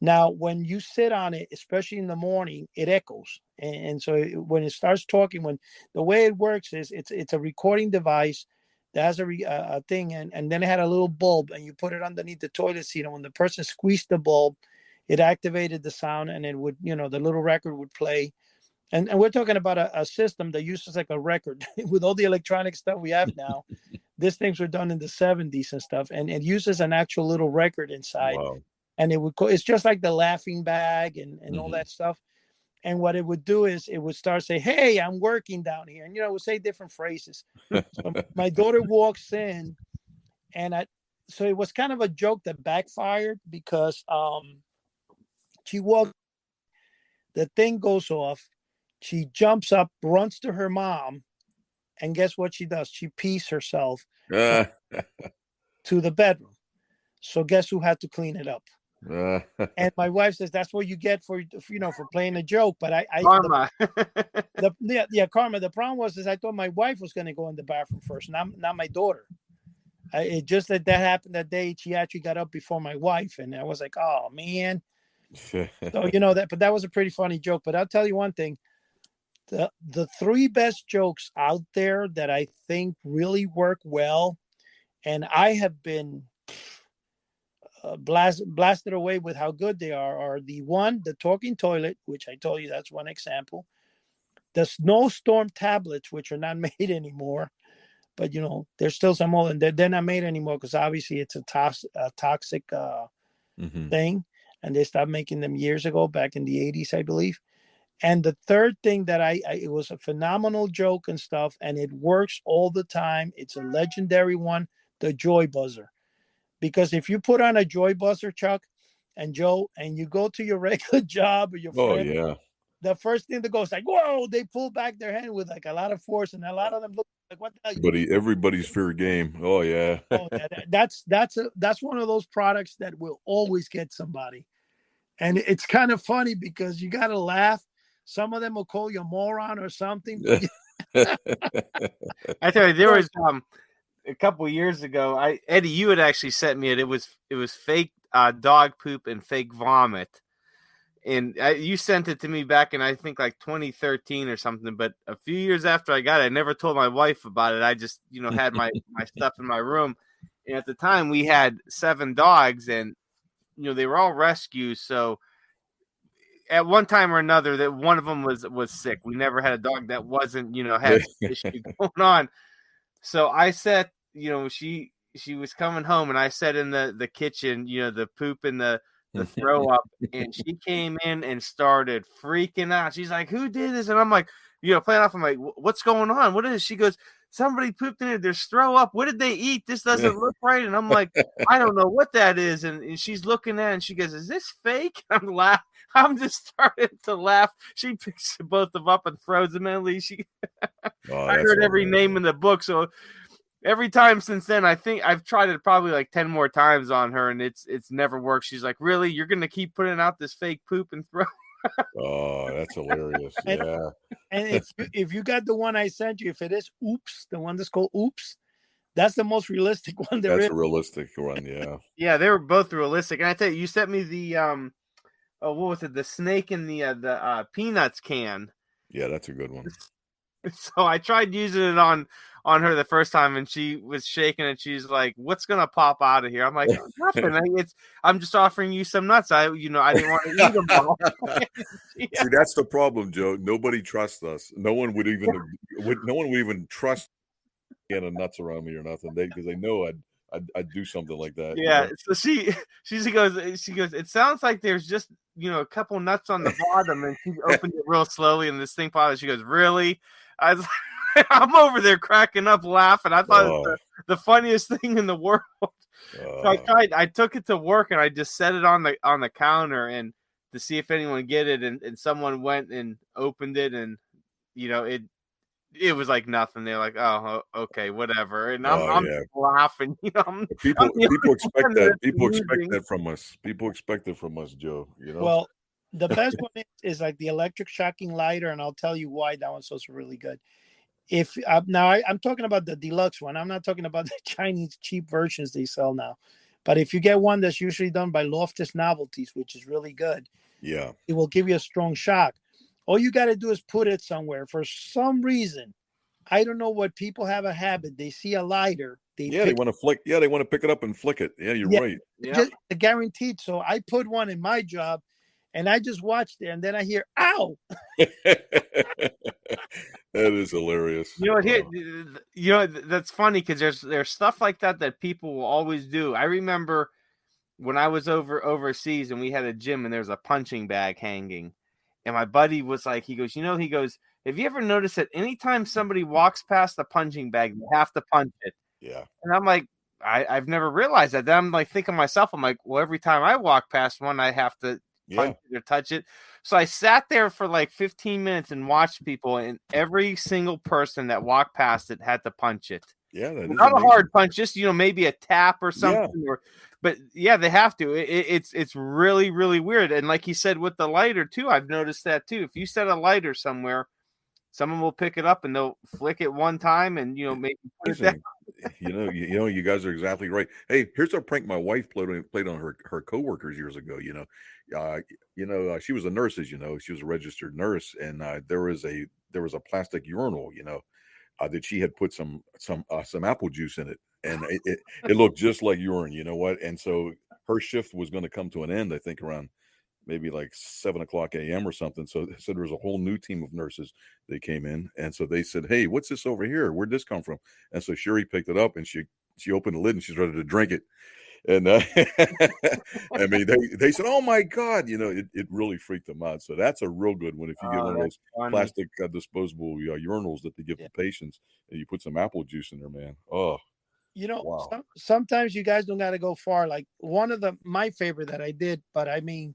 [SPEAKER 3] Now, when you sit on it, especially in the morning, it echoes. And so when it starts talking, when the way it works is it's a recording device that has a thing, and then it had a little bulb, and you put it underneath the toilet seat. And when the person squeezed the bulb, it activated the sound, and it would, the little record would play. And we're talking about a system that uses like a record with all the electronic stuff we have now. These things were done in the 70s and stuff, and it uses an actual little record inside.
[SPEAKER 2] Wow.
[SPEAKER 3] And it's just like the laughing bag and all that stuff. And what it would do is it would start say, "Hey, I'm working down here," and it would say different phrases. So my daughter walks in, and so it was kind of a joke that backfired because she walked, the thing goes off, she jumps up, runs to her mom, and guess what she does? She pees herself to the bedroom. So guess who had to clean it up? And my wife says that's what you get for playing a joke. But
[SPEAKER 1] karma.
[SPEAKER 3] Karma. The problem was I thought my wife was going to go in the bathroom first, not my daughter. It just that happened that day. She actually got up before my wife, and I was like, oh man. So but that was a pretty funny joke. But I'll tell you one thing: the three best jokes out there that I think really work well, and I have been blasted away with how good they are the talking toilet, which I told you that's one example. The snowstorm tablets, which are not made anymore, but there's still some old, and they're not made anymore because obviously it's a toxic thing, and they stopped making them years ago, back in the 80s, I believe. And the third thing that it was a phenomenal joke and stuff, and it works all the time. It's a legendary one, the joy buzzer. Because if you put on a joy buzzer, Chuck and Joe, and you go to your regular job or your friend,
[SPEAKER 2] yeah,
[SPEAKER 3] the first thing that goes like, whoa, they pull back their hand with like a lot of force, and a lot of them look like, what the hell?
[SPEAKER 2] everybody's fair game. Oh yeah.
[SPEAKER 3] That's one of those products that will always get somebody. And it's kind of funny because you got to laugh. Some of them will call you a moron or something.
[SPEAKER 1] I tell you, there was a couple of years ago, Eddie, you had actually sent me it. It was fake dog poop and fake vomit, and you sent it to me back in I think like 2013 or something. But a few years after I got it, I never told my wife about it. I just had my stuff in my room, and at the time we had 7 dogs, and they were all rescues. So at one time or another, that one of them was sick. We never had a dog that wasn't had issue going on. So I said, she was coming home, and I said in the kitchen, the poop and the throw up, and she came in and started freaking out. She's like, "Who did this?" And I'm like, playing off. I'm like, "What's going on? What is it?" She goes, "Somebody pooped in it. There's throw up. What did they eat? This doesn't look right." And I'm like, "I don't know what that is." And she's looking at it, and she goes, "Is this fake?" I'm laughing. I'm just starting to laugh. She picks both of them up and throws them in. I heard every name in the book, so every time since then, I think I've tried it probably like 10 more times on her, and it's never worked. She's like, "Really? You're gonna keep putting out this fake poop and throw?"
[SPEAKER 2] Oh, that's hilarious. Yeah.
[SPEAKER 3] And if you got the one I sent you, if it is Oops, the one that's called Oops, That's the most realistic one there
[SPEAKER 2] That's
[SPEAKER 3] is.
[SPEAKER 2] a realistic one. Yeah.
[SPEAKER 1] Yeah, they were both realistic. And I tell you, you sent me the oh, what was it? The snake in the peanuts can.
[SPEAKER 2] Yeah, that's a good one.
[SPEAKER 1] So I tried using it on her the first time, and she was shaking, and she's like, "What's gonna pop out of here?" I'm like, "Nothing. I'm just offering you some nuts. I didn't want to eat them all." Yeah.
[SPEAKER 2] See, that's the problem, Joe. Nobody trusts us. No one would even trust getting a nuts around me or nothing. Because they know I'd do something like that.
[SPEAKER 1] Yeah, so she goes, it sounds like there's just a couple nuts on the bottom, and she opened it real slowly, and this thing popped. She goes, really? I was like, I'm over there cracking up laughing. I thought it was the funniest thing in the world. So I took it to work, and I just set it on the counter and to see if anyone get it, and someone went and opened it, and it was like nothing. They're like, "Oh, okay, whatever." And I'm
[SPEAKER 2] yeah.
[SPEAKER 1] laughing.
[SPEAKER 2] People expect that. People
[SPEAKER 1] using.
[SPEAKER 2] expect that from us. People expect it from us, Joe.
[SPEAKER 3] Well, the best one is like the electric shocking lighter, and I'll tell you why that one's also really good. If now I'm talking about the deluxe one. I'm not talking about the Chinese cheap versions they sell now. But if you get one that's usually done by Loftus Novelties, which is really good,
[SPEAKER 2] yeah,
[SPEAKER 3] it will give you a strong shock. All you got to do is put it somewhere. For some reason, I don't know what people have a habit. They see a lighter.
[SPEAKER 2] they want to flick. Yeah, they want to pick it up and flick it. Yeah, you're right.
[SPEAKER 1] Yeah,
[SPEAKER 3] just guaranteed. So I put one in my job, and I just watched it, and then I hear, "Ow!"
[SPEAKER 2] That is hilarious.
[SPEAKER 1] That's funny because there's stuff like that people will always do. I remember when I was overseas and we had a gym and there's a punching bag hanging, and my buddy was like, he goes, have you ever noticed that anytime somebody walks past the punching bag, they have to punch it?
[SPEAKER 2] Yeah.
[SPEAKER 1] And I'm like, I've never realized that. Then I'm like thinking to myself, I'm like, well, every time I walk past one, I have to punch it or touch it. So I sat there for like 15 minutes and watched people, and every single person that walked past it had to punch it.
[SPEAKER 2] Yeah, that is
[SPEAKER 1] not
[SPEAKER 2] amazing.
[SPEAKER 1] A hard punch, just maybe a tap or something.
[SPEAKER 2] Yeah.
[SPEAKER 1] But yeah, they have to. It's really, really weird. And like he said with the lighter too, I've noticed that too. If you set a lighter somewhere, someone will pick it up and they'll flick it one time and maybe put it down.
[SPEAKER 2] You guys are exactly right. Hey, here's a prank my wife played on her coworkers years ago. She was a nurse, as you know. She was a registered nurse, and there was a plastic urinal, that she had put some apple juice in it, and it looked just like urine. You know what? And so her shift was going to come to an end, I think, around maybe like 7:00 a.m. or something. So there was a whole new team of nurses. They came in, and so they said, "Hey, what's this over here? Where'd this come from?" And so Sherry picked it up, and she opened the lid, and she's ready to drink it. And I mean, they said, "Oh my God!" It really freaked them out. So that's a real good one. If you get one of those plastic disposable urinals that they give to patients, and you put some apple juice in there, man. Oh, wow.
[SPEAKER 3] Sometimes you guys don't got to go far. Like one of my favorite that I did, but I mean,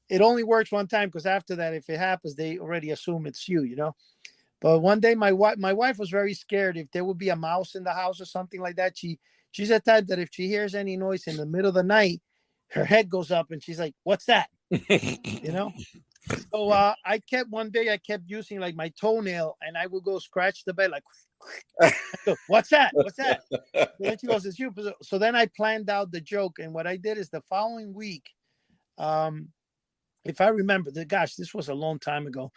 [SPEAKER 3] it only works one time because after that, if it happens, they already assume it's you, But one day, my wife was very scared if there would be a mouse in the house or something like that. She's a type that if she hears any noise in the middle of the night, her head goes up and she's like, "What's that?" So I kept using like my toenail, and I would go scratch the bed like, "What's that? What's that?" And then she goes, "It's you." So then I planned out the joke, and what I did is the following week, if I remember, this was a long time ago.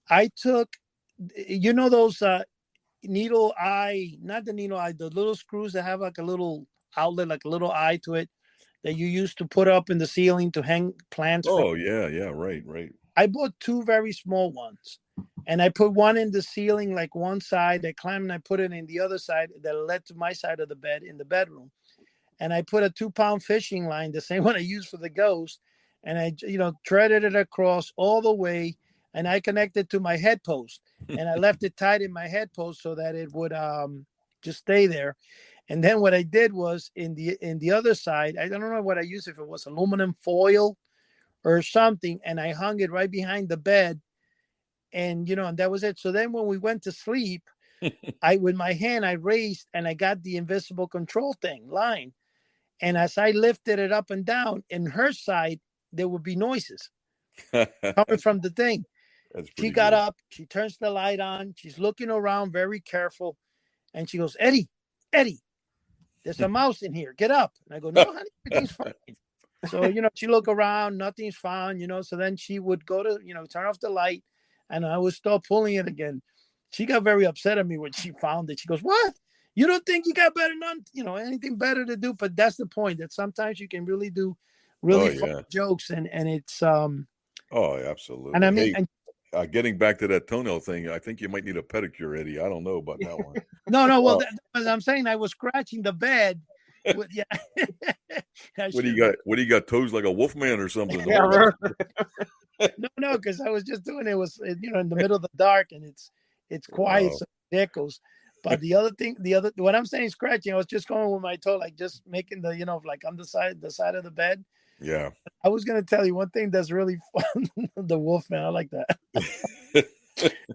[SPEAKER 3] I took, those needle eye, not the needle eye, the little screws that have like a little outlet, like a little eye to it that you used to put up in the ceiling to hang plants from.
[SPEAKER 2] Oh, yeah, right.
[SPEAKER 3] I bought two very small ones, and I put one in the ceiling, like one side. I climbed and I put it in the other side that led to my side of the bed in the bedroom. And I put a 2-pound fishing line, the same one I used for the ghost, and I, threaded it across all the way, and I connected to my head post, and I left it tied in my head post so that it would just stay there. And then what I did was in the other side, I don't know what I used, if it was aluminum foil or something, and I hung it right behind the bed, and and that was it. So then when we went to sleep, with my hand I raised and I got the invisible control line. And as I lifted it up and down, in her side, there would be noises coming from the thing. She got up, she turns the light on, she's looking around very careful, and she goes, Eddie, There's a mouse in here. Get up. And I go, no, honey, everything's fine. So, she look around, nothing's found, so then she would go to, turn off the light, and I would start pulling it again. She got very upset at me when she found it. She goes, what? You don't think you got better anything better to do? But that's the point, that sometimes you can really do really funny jokes, and it's
[SPEAKER 2] Oh, absolutely.
[SPEAKER 3] And I mean,
[SPEAKER 2] getting back to that toenail thing, I think you might need a pedicure, Eddie. I don't know about that one.
[SPEAKER 3] No. Well, as I'm saying, I was scratching the bed. What
[SPEAKER 2] do you got? Toes like a wolf man or something?
[SPEAKER 3] Yeah, no, because I was just doing it. Was in the middle of the dark, and it's quiet, so it echoes. But what I'm saying, scratching, I was just going with my toe, like just making the like on the side of the bed.
[SPEAKER 2] Yeah.
[SPEAKER 3] I was gonna tell you one thing that's really fun. The wolf man, I like that.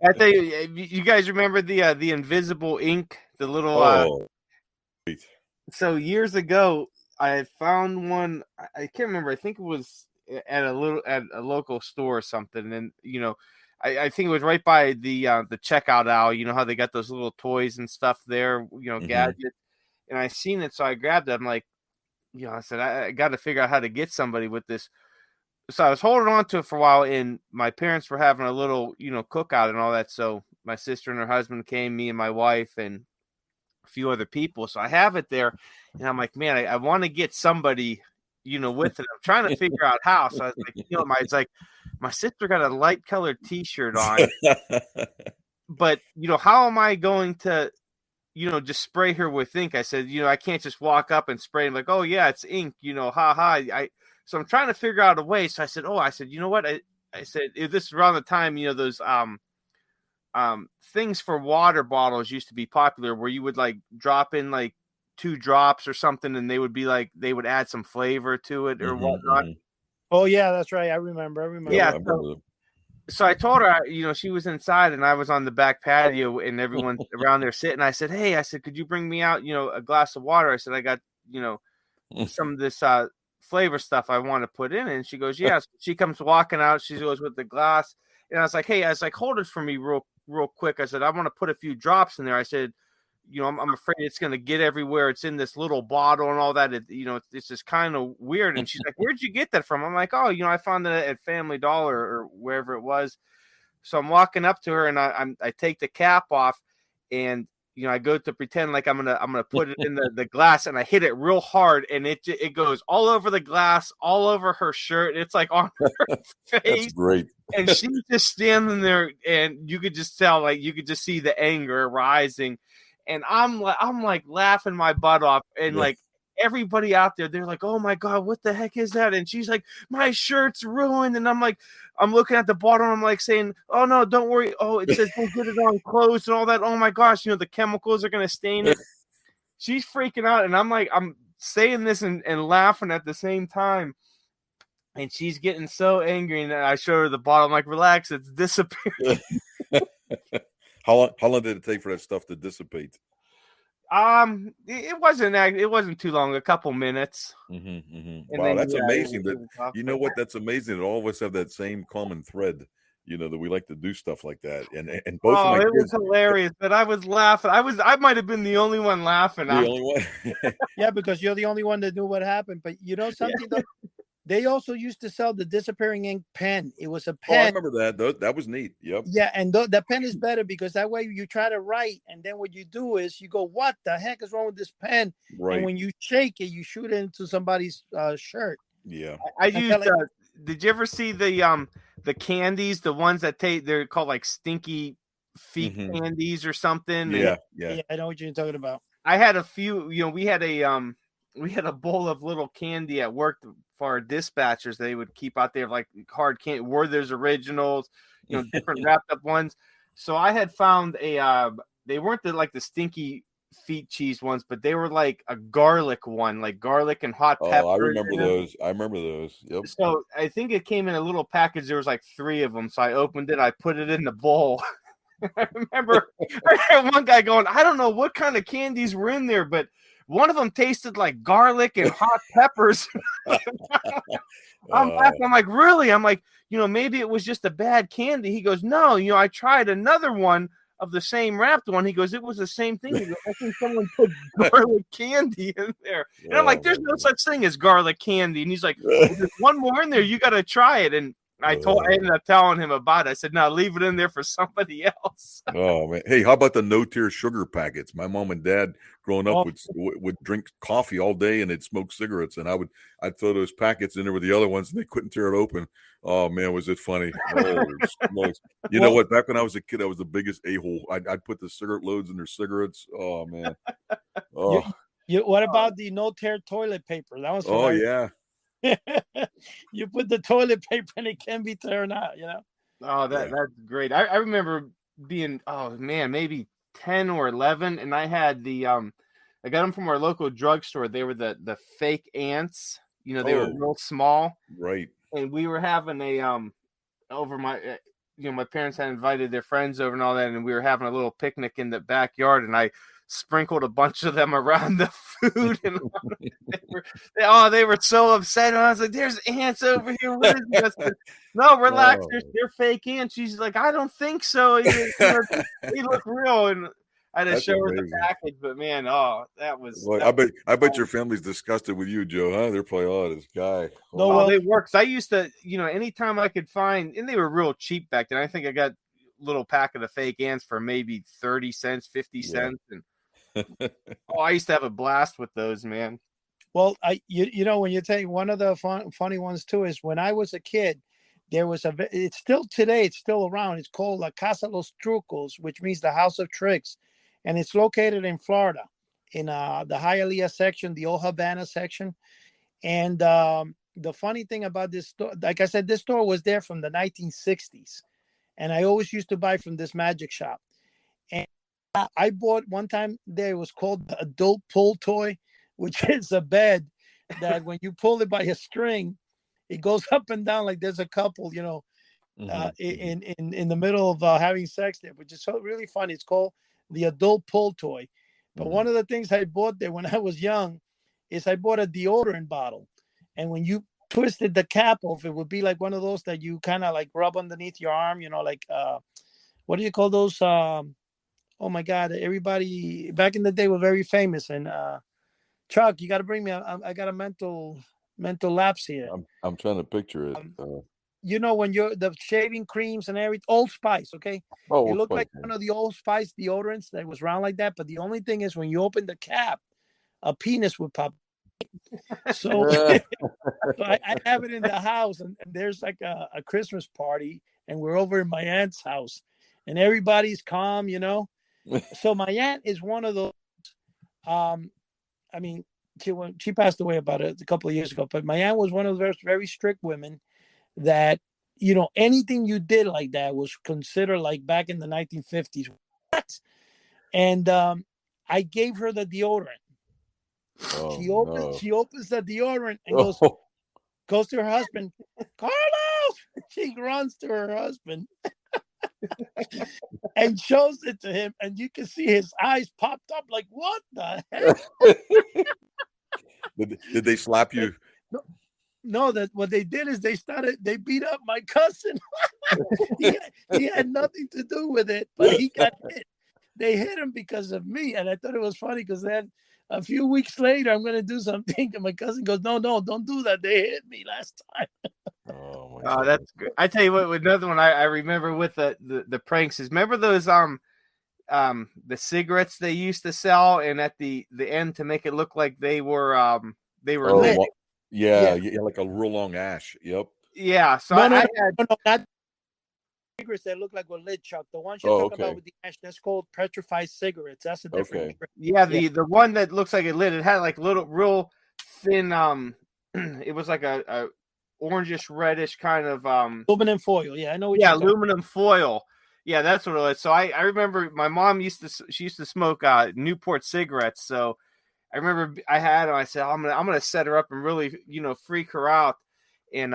[SPEAKER 1] I tell you guys remember the invisible ink, the little. So years ago, I found one. I can't remember. I think it was at a local store or something. And I think it was right by the checkout aisle. You know how they got those little toys and stuff there. Gadgets. And I seen it, so I grabbed it. I'm like, I said I got to figure out how to get somebody with this. So I was holding on to it for a while, and my parents were having a little cookout and all that. So my sister and her husband came, me and my wife, and a few other people. So I have it there, and I'm like, man, I want to get somebody, with it. I'm trying to figure out how. So I was like, it's like my sister got a light colored T-shirt on, but how am I going to, just spray her with ink? I said, I can't just walk up and spray and like, oh yeah, it's ink, So I'm trying to figure out a way. So I said, you know what? I said, this is around the time, those things for water bottles used to be popular, where you would like drop in like 2 drops or something, and they would be like, they would add some flavor to it or whatnot.
[SPEAKER 3] Oh yeah, that's right. I remember.
[SPEAKER 1] Yeah. So I told her, she was inside and I was on the back patio and everyone around there sitting. I said, hey, could you bring me out, a glass of water? I said, I got, some of this flavor stuff I want to put in. And she goes, yeah. So she comes walking out. She goes with the glass. And I was like, hey, hold it for me real quick. I said, I want to put a few drops in there. I said, I'm afraid it's going to get everywhere. It's in this little bottle and all that. It's just kind of weird. And she's like, where'd you get that from? I'm like, oh, I found it at Family Dollar or wherever it was. So I'm walking up to her and I take the cap off and, I go to pretend like I'm going to put it in the glass, and I hit it real hard. And it goes all over the glass, all over her shirt. It's like on her face.
[SPEAKER 2] That's great.
[SPEAKER 1] And she's just standing there, and you could just tell, like, you could just see the anger rising. And I'm like laughing my butt off, and like everybody out there, they're like, "Oh my God, what the heck is that?" And she's like, "My shirt's ruined." And I'm like, I'm looking at the bottle, I'm like saying, "Oh no, don't worry. Oh, it says don't get it on clothes and all that. Oh my gosh, the chemicals are gonna stain it." She's freaking out, and I'm like, I'm saying this and laughing at the same time. And she's getting so angry, and I show her the bottle. I'm like, "Relax, it's disappearing."
[SPEAKER 2] How long did it take for that stuff to dissipate?
[SPEAKER 1] It wasn't too long, a couple minutes.
[SPEAKER 2] Wow, that's amazing. You know what? That's amazing that all of us have that same common thread. That we like to do stuff like that. And both of my kids,
[SPEAKER 1] was hilarious. But I was laughing. I might have been the only one laughing.
[SPEAKER 2] The only one.
[SPEAKER 3] Yeah, because you're the only one that knew what happened. But something though, they also used to sell the disappearing ink pen. It was a pen.
[SPEAKER 2] Oh, I remember that. That was neat. Yep.
[SPEAKER 3] Yeah, and the pen is better because that way you try to write, and then what you do is you go, "What the heck is wrong with this pen?"
[SPEAKER 2] Right.
[SPEAKER 3] And when you shake it, you shoot it into somebody's shirt.
[SPEAKER 2] Yeah.
[SPEAKER 1] I used. Did you ever see the candies, the ones that they're called like stinky feet candies or something?
[SPEAKER 2] Yeah.
[SPEAKER 3] I know what you're talking about.
[SPEAKER 1] I had a few. We had a bowl of little candy at work for our dispatchers. They would keep out there like hard candy, Werther's Originals, different wrapped up ones. So I had found they weren't like the stinky feet cheese ones, but they were like a garlic one, like garlic and hot pepper.
[SPEAKER 2] Oh, I remember those. Yep.
[SPEAKER 1] So I think it came in a little package. There was like 3 of them. So I opened it. I put it in the bowl. I remember I had one guy going, I don't know what kind of candies were in there, but one of them tasted like garlic and hot peppers. I'm laughing. I'm like, really? I'm like, maybe it was just a bad candy. He goes, no, I tried another one. of the same wrapped one. He goes, it was the same thing. He goes, I think someone put garlic candy in there. And I'm like, there's no such thing as garlic candy. And he's like, well, there's one more in there. You got to try it. And I ended up telling him about it. I said, no, leave it in there for somebody else.
[SPEAKER 2] Oh man. Hey, how about the no-tier sugar packets? My mom and dad growing up would drink coffee all day and they'd smoke cigarettes, and I'd throw those packets in there with the other ones and they couldn't tear it open. Oh man, was it funny. You know what? Back when I was a kid, I was the biggest a-hole. I'd put the cigarette loads in their cigarettes. Oh man. Oh.
[SPEAKER 3] What about the no-tear toilet paper? That was
[SPEAKER 2] yeah.
[SPEAKER 3] You put the toilet paper and it can be torn out, you know.
[SPEAKER 1] Oh, that's great. I remember being maybe 10 or 11, and I had the I got them from our local drugstore. They were the fake ants, you know. They were real small,
[SPEAKER 2] right?
[SPEAKER 1] And we were having a over my my parents had invited their friends over and all that, and we were having a little picnic in the backyard, and I sprinkled a bunch of them around the food, and they were so upset. And I was like, "There's ants over here. What is this?" Said, no, relax. They're fake ants. She's like, "I don't think so. They look real." And I had to show her the package, but man, that was.
[SPEAKER 2] Well, I bet your family's disgusted with you, Joe. Huh? They're probably this guy.
[SPEAKER 1] They work. I used to, anytime I could find, and they were real cheap back then. I think I got a little pack of the fake ants for maybe 30 cents, 50 cents, and. I used to have a blast with those, man.
[SPEAKER 3] Well, when you take one of the funny ones too is when I was a kid, there was it's still today, it's still around. It's called La Casa Los Trucos, which means the House of Tricks, and it's located in Florida, in the Hialeah section, the Old Havana section. And the funny thing about this store, like I said, this store was there from the 1960s, and I always used to buy from this magic shop. And I bought one time there, it was called the adult pull toy, which is a bed that when you pull it by a string, it goes up and down like there's a couple, in the middle of having sex there, which is so really funny. It's called the adult pull toy. But one of the things I bought there when I was young is I bought a deodorant bottle. And when you twisted the cap off, it would be like one of those that you kind of like rub underneath your arm, like, what do you call those? Oh my God! Everybody back in the day were very famous. And Chuck, you got to bring me. I got a mental lapse here.
[SPEAKER 2] I'm trying to picture it.
[SPEAKER 3] When you're the shaving creams and everything, Old Spice. Okay, it looked like one of the Old Spice deodorants that was round like that. But the only thing is, when you open the cap, a penis would pop. So, so I have it in the house, and there's like a Christmas party, and we're over in my aunt's house, and everybody's calm, So my aunt is one of those. She passed away about a couple of years ago, but my aunt was one of those very strict women that, anything you did like that was considered like back in the 1950s. And I gave her the deodorant. She opens the deodorant and goes to her husband, Carlos. She runs to her husband. And shows it to him, and you can see his eyes popped up like, what the heck?
[SPEAKER 2] Did they slap you?
[SPEAKER 3] No, that what they did is they beat up my cousin. he had nothing to do with it, but he got hit. They hit him because of me, and I thought it was funny because then a few weeks later, I'm going to do something, and my cousin goes, no, don't do that. They hit me last time.
[SPEAKER 1] Oh, that's good. I tell you what, another one I remember with the pranks is, remember those the cigarettes they used to sell, and at the end to make it look like they were lit.
[SPEAKER 2] Yeah, like a real long ash. Yep.
[SPEAKER 1] Yeah. So
[SPEAKER 3] I had not cigarettes that look like were lit, Chuck. The ones you're talking about with the ash, that's called petrified cigarettes. That's a different.
[SPEAKER 1] Yeah, the one that looks like it lit, it had like little real thin it was like a orangish reddish kind of
[SPEAKER 3] aluminum foil. Yeah, I know what
[SPEAKER 1] aluminum foil. Yeah, that's what it was. So I remember my mom used to smoke Newport cigarettes. So I remember I had them. I said, I'm gonna set her up and really, freak her out. And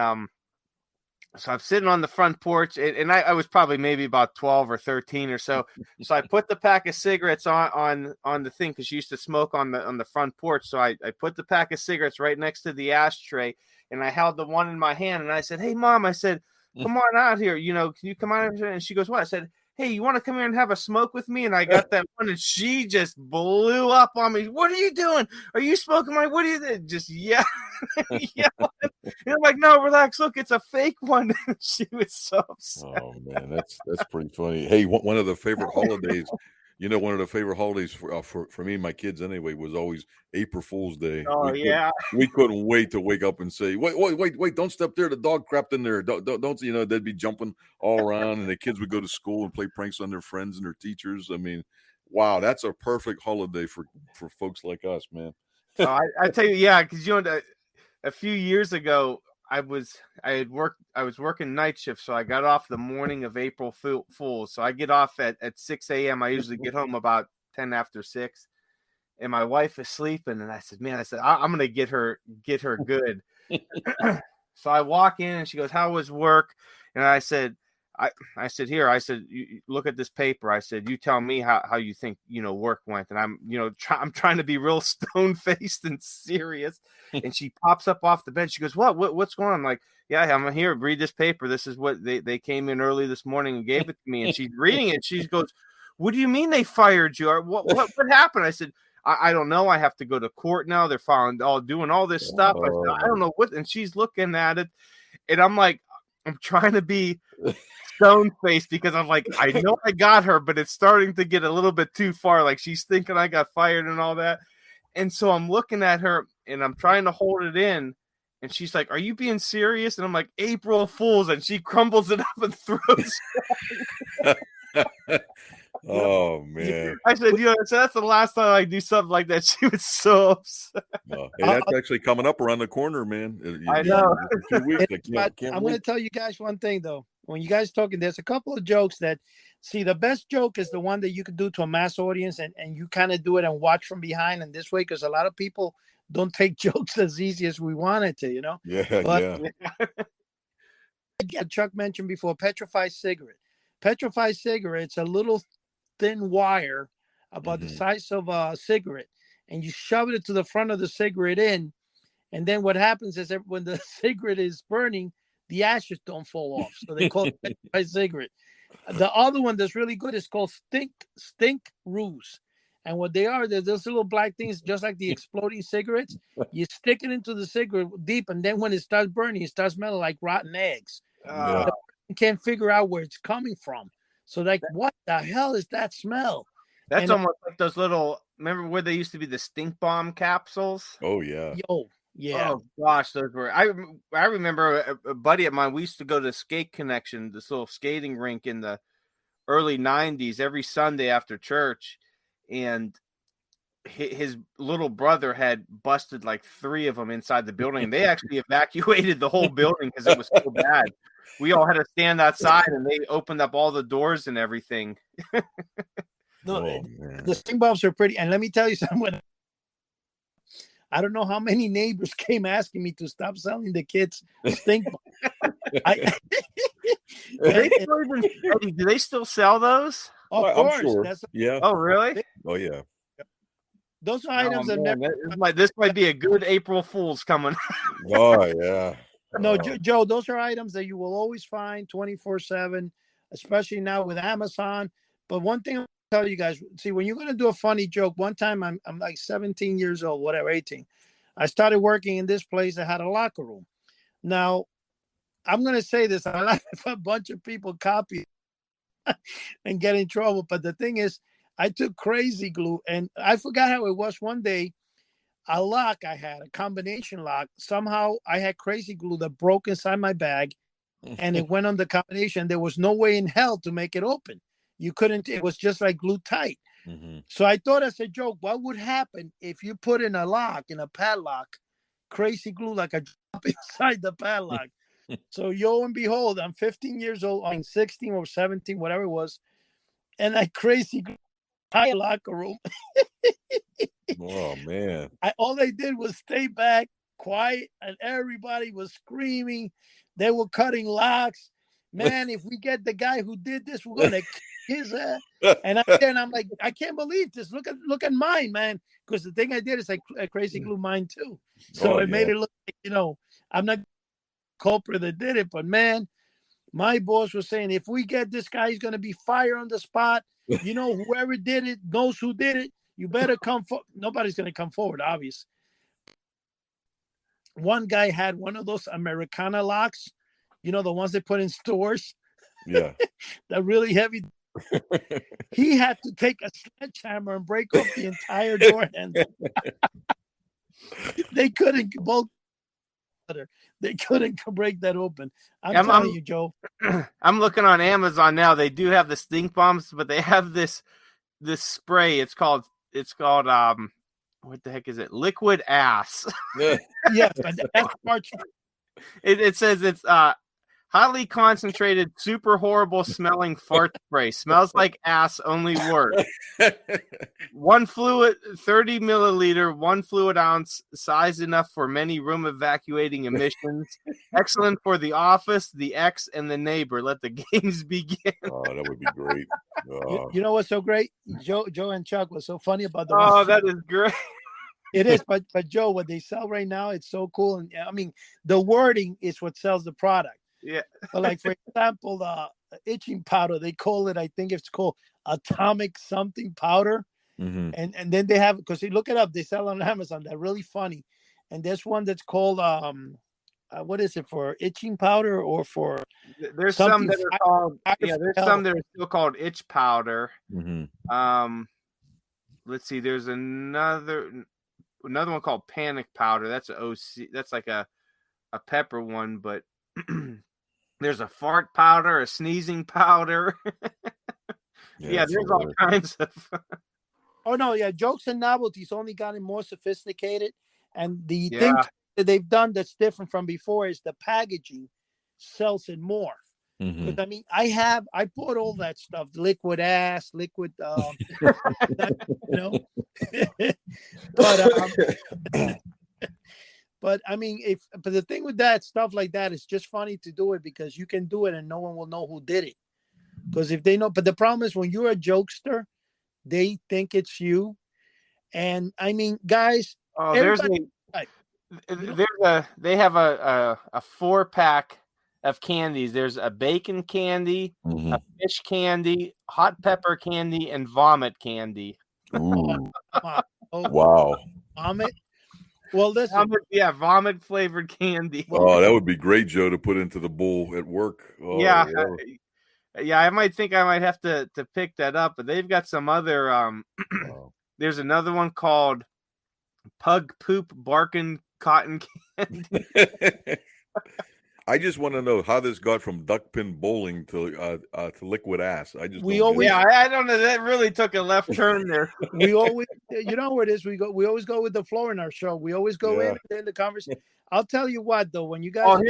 [SPEAKER 1] so I'm sitting on the front porch, and I was probably maybe about 12 or 13 or so. So I put the pack of cigarettes on the thing, because she used to smoke on the front porch. So I put the pack of cigarettes right next to the ashtray, and I held the one in my hand, and I said, "Hey, Mom," I said, "come on out here. Can you come out here?" And she goes, "What?" I said, hey, you want to come here and have a smoke with me? And I got that one, and she just blew up on me. What are you doing? Are you smoking my? What are you doing? Just yeah. And I'm like, no, relax. Look, it's a fake one. She was so upset.
[SPEAKER 2] Oh man, that's pretty funny. Hey, one of the favorite holidays, one of the favorite holidays for me and my kids anyway was always April Fool's Day.
[SPEAKER 1] Oh yeah.
[SPEAKER 2] We couldn't wait to wake up and say, wait, don't step there. The dog crapped in there. Don't they'd be jumping all around, and the kids would go to school and play pranks on their friends and their teachers. I mean, wow, that's a perfect holiday for folks like us, man.
[SPEAKER 1] I tell you, yeah, because a few years ago, I was working night shift, so I got off the morning of April Fool's. So I get off at 6 a.m. I usually get home about 10 after 6, and my wife is sleeping. And I said, I'm gonna get her good. So I walk in, and she goes, "How was work?" And I said, here. I said, you look at this paper. I said, you tell me how you think work went. And I'm I'm trying to be real stone faced and serious. And she pops up off the bed. She goes, what's going on? I'm like, yeah, I'm here. Read this paper. This is what they came in early this morning and gave it to me. And she's reading it. She goes, what do you mean they fired you? Or what happened? I said, I don't know. I have to go to court now. They're doing all this stuff. I said, I don't know what. And she's looking at it, and I'm like, I'm trying to be stone faced because I'm like, I know I got her, but it's starting to get a little bit too far. Like she's thinking I got fired and all that. And so I'm looking at her and I'm trying to hold it in. And she's like, are you being serious? And I'm like, April Fools. And she crumbles it up and throws it.
[SPEAKER 2] Oh man!
[SPEAKER 1] I said, so that's the last time I do something like that. She was so upset.
[SPEAKER 2] Hey, that's actually coming up around the corner, man.
[SPEAKER 1] I know.
[SPEAKER 2] 2 weeks.
[SPEAKER 3] I'm going to tell you guys one thing though. When you guys talking, there's a couple of jokes that, see, the best joke is the one that you can do to a mass audience, and you kind of do it and watch from behind. And this way, because a lot of people don't take jokes as easy as we wanted to,
[SPEAKER 2] Yeah.
[SPEAKER 3] Chuck mentioned before, petrified cigarette. Petrified cigarette, it's a little thin wire about the size of a cigarette, and you shove it to the front of the cigarette and then what happens is that when the cigarette is burning, the ashes don't fall off, so they call it petrified cigarette. The other one that's really good is called stink roos, and what they are, they're those little black things just like the exploding cigarettes. You stick it into the cigarette deep, and then when it starts burning, it starts smelling like rotten eggs. You can't figure out where it's coming from. So like, what the hell is that smell?
[SPEAKER 1] That's almost like those little, remember where they used to be the stink bomb capsules?
[SPEAKER 2] Oh, yeah.
[SPEAKER 3] Yeah.
[SPEAKER 1] Oh, gosh. Those were, I remember a buddy of mine, we used to go to Skate Connection, this little skating rink in the early 90s, every Sunday after church. And his little brother had busted like 3 of them inside the building. And they actually evacuated the whole building because it was so bad. We all had to stand outside, and they opened up all the doors and everything.
[SPEAKER 3] The stink bombs are pretty. And let me tell you something. I don't know how many neighbors came asking me to stop selling the kids stink bombs.
[SPEAKER 1] Do they still sell those?
[SPEAKER 3] Of course.
[SPEAKER 2] I'm sure. Yeah.
[SPEAKER 1] Oh, really?
[SPEAKER 2] Oh, yeah.
[SPEAKER 3] Those are items
[SPEAKER 1] this might be a good April Fool's coming.
[SPEAKER 2] Oh, yeah.
[SPEAKER 3] No, Joe, those are items that you will always find 24/7, especially now with Amazon. But one thing I'll tell you guys, see, when you're going to do a funny joke, one time I'm like 17 years old, whatever, 18. I started working in this place that had a locker room. Now, I'm going to say this, I like if a bunch of people copy and get in trouble. But the thing is, I took crazy glue, and I forgot how it was one day. A lock I had, a combination lock. Somehow I had crazy glue that broke inside my bag, and it went on the combination. There was no way in hell to make it open. You couldn't. It was just like glued tight. So I thought as a joke, what would happen if you put in a lock, in a padlock, crazy glue like a drop inside the padlock? So yo and behold, I'm 15 years old, I'm 16 or 17, whatever it was, and I crazy glue entire locker room.
[SPEAKER 2] Oh man!
[SPEAKER 3] All they did was stay back, quiet, and everybody was screaming. They were cutting locks. Man, if we get the guy who did this, we're gonna kick his ass. And I'm like, I can't believe this. Look at mine, man. Because the thing I did is I crazy glue mine too. So it made it look like, I'm not the culprit that did it, but man, My boss was saying, if we get this guy, he's going to be fired on the spot. You know, whoever did it knows who did it. You better come forward. Nobody's going to come forward, obviously. One guy had one of those Americana locks, you know, the ones they put in stores.
[SPEAKER 2] Yeah.
[SPEAKER 3] They're really heavy. He had to take a sledgehammer and break off the entire door handle. They couldn't both. They couldn't break that open. I'm telling you, Joe.
[SPEAKER 1] I'm looking on Amazon now. They do have the stink bombs, but they have this spray. It's called what the heck is it? Liquid ass.
[SPEAKER 3] Yes, that's part.
[SPEAKER 1] It says it's highly concentrated, super horrible smelling fart spray. Smells like ass, only worse. One fluid, 30 milliliter, 1 fluid ounce, size enough for many room evacuating emissions. Excellent for the office, the ex, and the neighbor. Let the games begin.
[SPEAKER 2] Oh, that would be great.
[SPEAKER 3] You know what's so great? Joe and Chuck was so funny about the.
[SPEAKER 1] Oh, that is great.
[SPEAKER 3] It is, but Joe, what they sell right now, it's so cool. And I mean, the wording is what sells the product.
[SPEAKER 1] Yeah.
[SPEAKER 3] But like, for example, the itching powder, they call it, I think it's called atomic something powder.
[SPEAKER 2] Mm-hmm.
[SPEAKER 3] And then they have, because you look it up, they sell on Amazon. They're really funny. And there's one that's called what is it, for itching powder or for?
[SPEAKER 1] There's some that are called there's some that are still called itch powder.
[SPEAKER 2] Mm-hmm.
[SPEAKER 1] Let's see, there's another one called panic powder. That's a OC. That's like a pepper one, but there's a fart powder, a sneezing powder. Yeah, there's all kinds of.
[SPEAKER 3] Oh no, yeah, jokes and novelties only gotten more sophisticated, and the thing that they've done that's different from before is the packaging sells it more. Because I mean, I bought all that stuff, liquid ass, liquid, you know. But I mean, but the thing with that stuff like that is just funny to do it because you can do it and no one will know who did it. Because if they know, but the problem is when you're a jokester, they think it's you. And I mean, guys,
[SPEAKER 1] they have a 4-pack of candies. There's a bacon candy, a fish candy, hot pepper candy, and vomit candy.
[SPEAKER 2] Ooh.
[SPEAKER 3] Oh,
[SPEAKER 2] wow.
[SPEAKER 3] Vomit. Well, listen.
[SPEAKER 1] Vomit flavored candy.
[SPEAKER 2] Oh, that would be great, Joe, to put into the bowl at work. Oh,
[SPEAKER 1] yeah. I might have to pick that up, but they've got some other. There's another one called Pug Poop Barkin Cotton Candy.
[SPEAKER 2] I just want to know how this got from duck pin bowling to liquid ass. I don't
[SPEAKER 1] know. That really took a left turn there.
[SPEAKER 3] We always, you know what it is. We always go with the floor in our show. We always go in the conversation. I'll tell you what, though, when you guys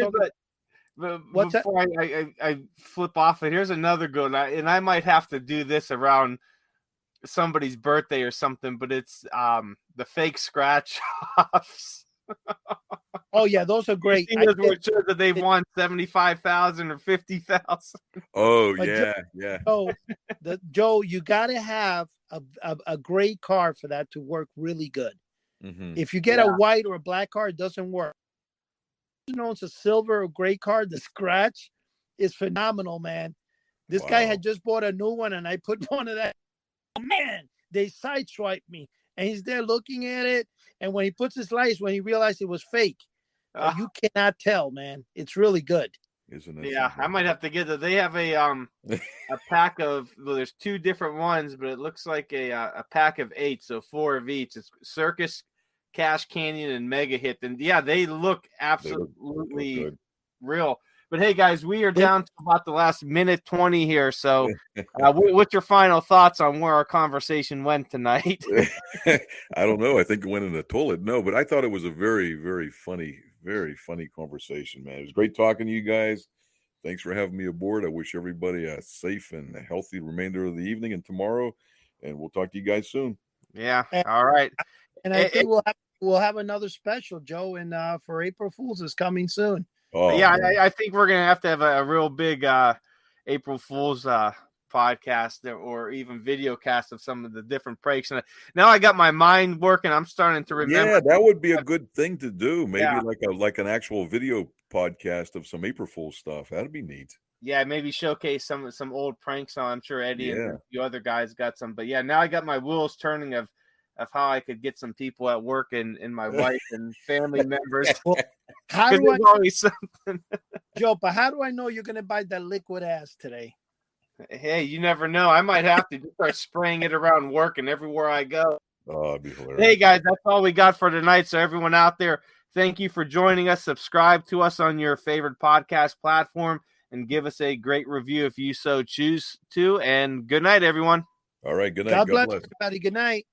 [SPEAKER 1] before I flip off it, here's another good one, and I might have to do this around somebody's birthday or something, but it's the fake scratch offs.
[SPEAKER 3] Oh yeah, those are great.
[SPEAKER 1] Sure that they've won 75,000 or 50,000.
[SPEAKER 2] Oh yeah.
[SPEAKER 3] Joe, you got to have a great card for that to work really good.
[SPEAKER 2] Mm-hmm.
[SPEAKER 3] If you get a white or a black card, it doesn't work. You know, it's a silver or gray card. The scratch is phenomenal, man. This guy had just bought a new one, and I put one of that. Oh man, they sideswiped me, and he's there looking at it. And when he puts his lights, when he realized it was fake, you cannot tell, man. It's really good.
[SPEAKER 2] Isn't it?
[SPEAKER 1] Yeah, I might have to get it. They have a pack of. Well, there's 2 different ones, but it looks like a pack of 8, so 4 of each. It's Circus, Cash Canyon, and Mega Hit, and they look absolutely real. But hey, guys, we are down to about the last minute 20 here. So, what's your final thoughts on where our conversation went tonight?
[SPEAKER 2] I don't know. I think it went in the toilet. No, but I thought it was a very, very funny conversation, man. It was great talking to you guys. Thanks for having me aboard. I wish everybody a safe and a healthy remainder of the evening and tomorrow. And we'll talk to you guys soon.
[SPEAKER 1] Yeah. All right.
[SPEAKER 3] And I think we'll have another special, Joe, and for April Fool's is coming soon.
[SPEAKER 1] Oh, yeah, I think we're going to have a real big April Fool's podcast or even video cast of some of the different pranks. And now I got my mind working. I'm starting to remember.
[SPEAKER 2] Yeah, that would be a good thing to do. Maybe like an actual video podcast of some April Fool's stuff. That'd be neat.
[SPEAKER 1] Yeah, maybe showcase some old pranks on. I'm sure Eddie and
[SPEAKER 2] Yeah.
[SPEAKER 1] a few other guys got some. But yeah, now I got my wheels turning of how I could get some people at work and my wife and family members.
[SPEAKER 3] Well, how
[SPEAKER 1] Because
[SPEAKER 3] do I,
[SPEAKER 1] there's always something.
[SPEAKER 3] Joe? But how do I know you're gonna buy that liquid ass today?
[SPEAKER 1] Hey, you never know. I might have to just start spraying it around work and everywhere I go.
[SPEAKER 2] Oh, it'd be hilarious.
[SPEAKER 1] Hey guys, that's all we got for tonight. So everyone out there, thank you for joining us. Subscribe to us on your favorite podcast platform and give us a great review if you so choose to. And good night, everyone.
[SPEAKER 2] All right. Good night.
[SPEAKER 3] God bless
[SPEAKER 2] bless.
[SPEAKER 3] everybody. Good night.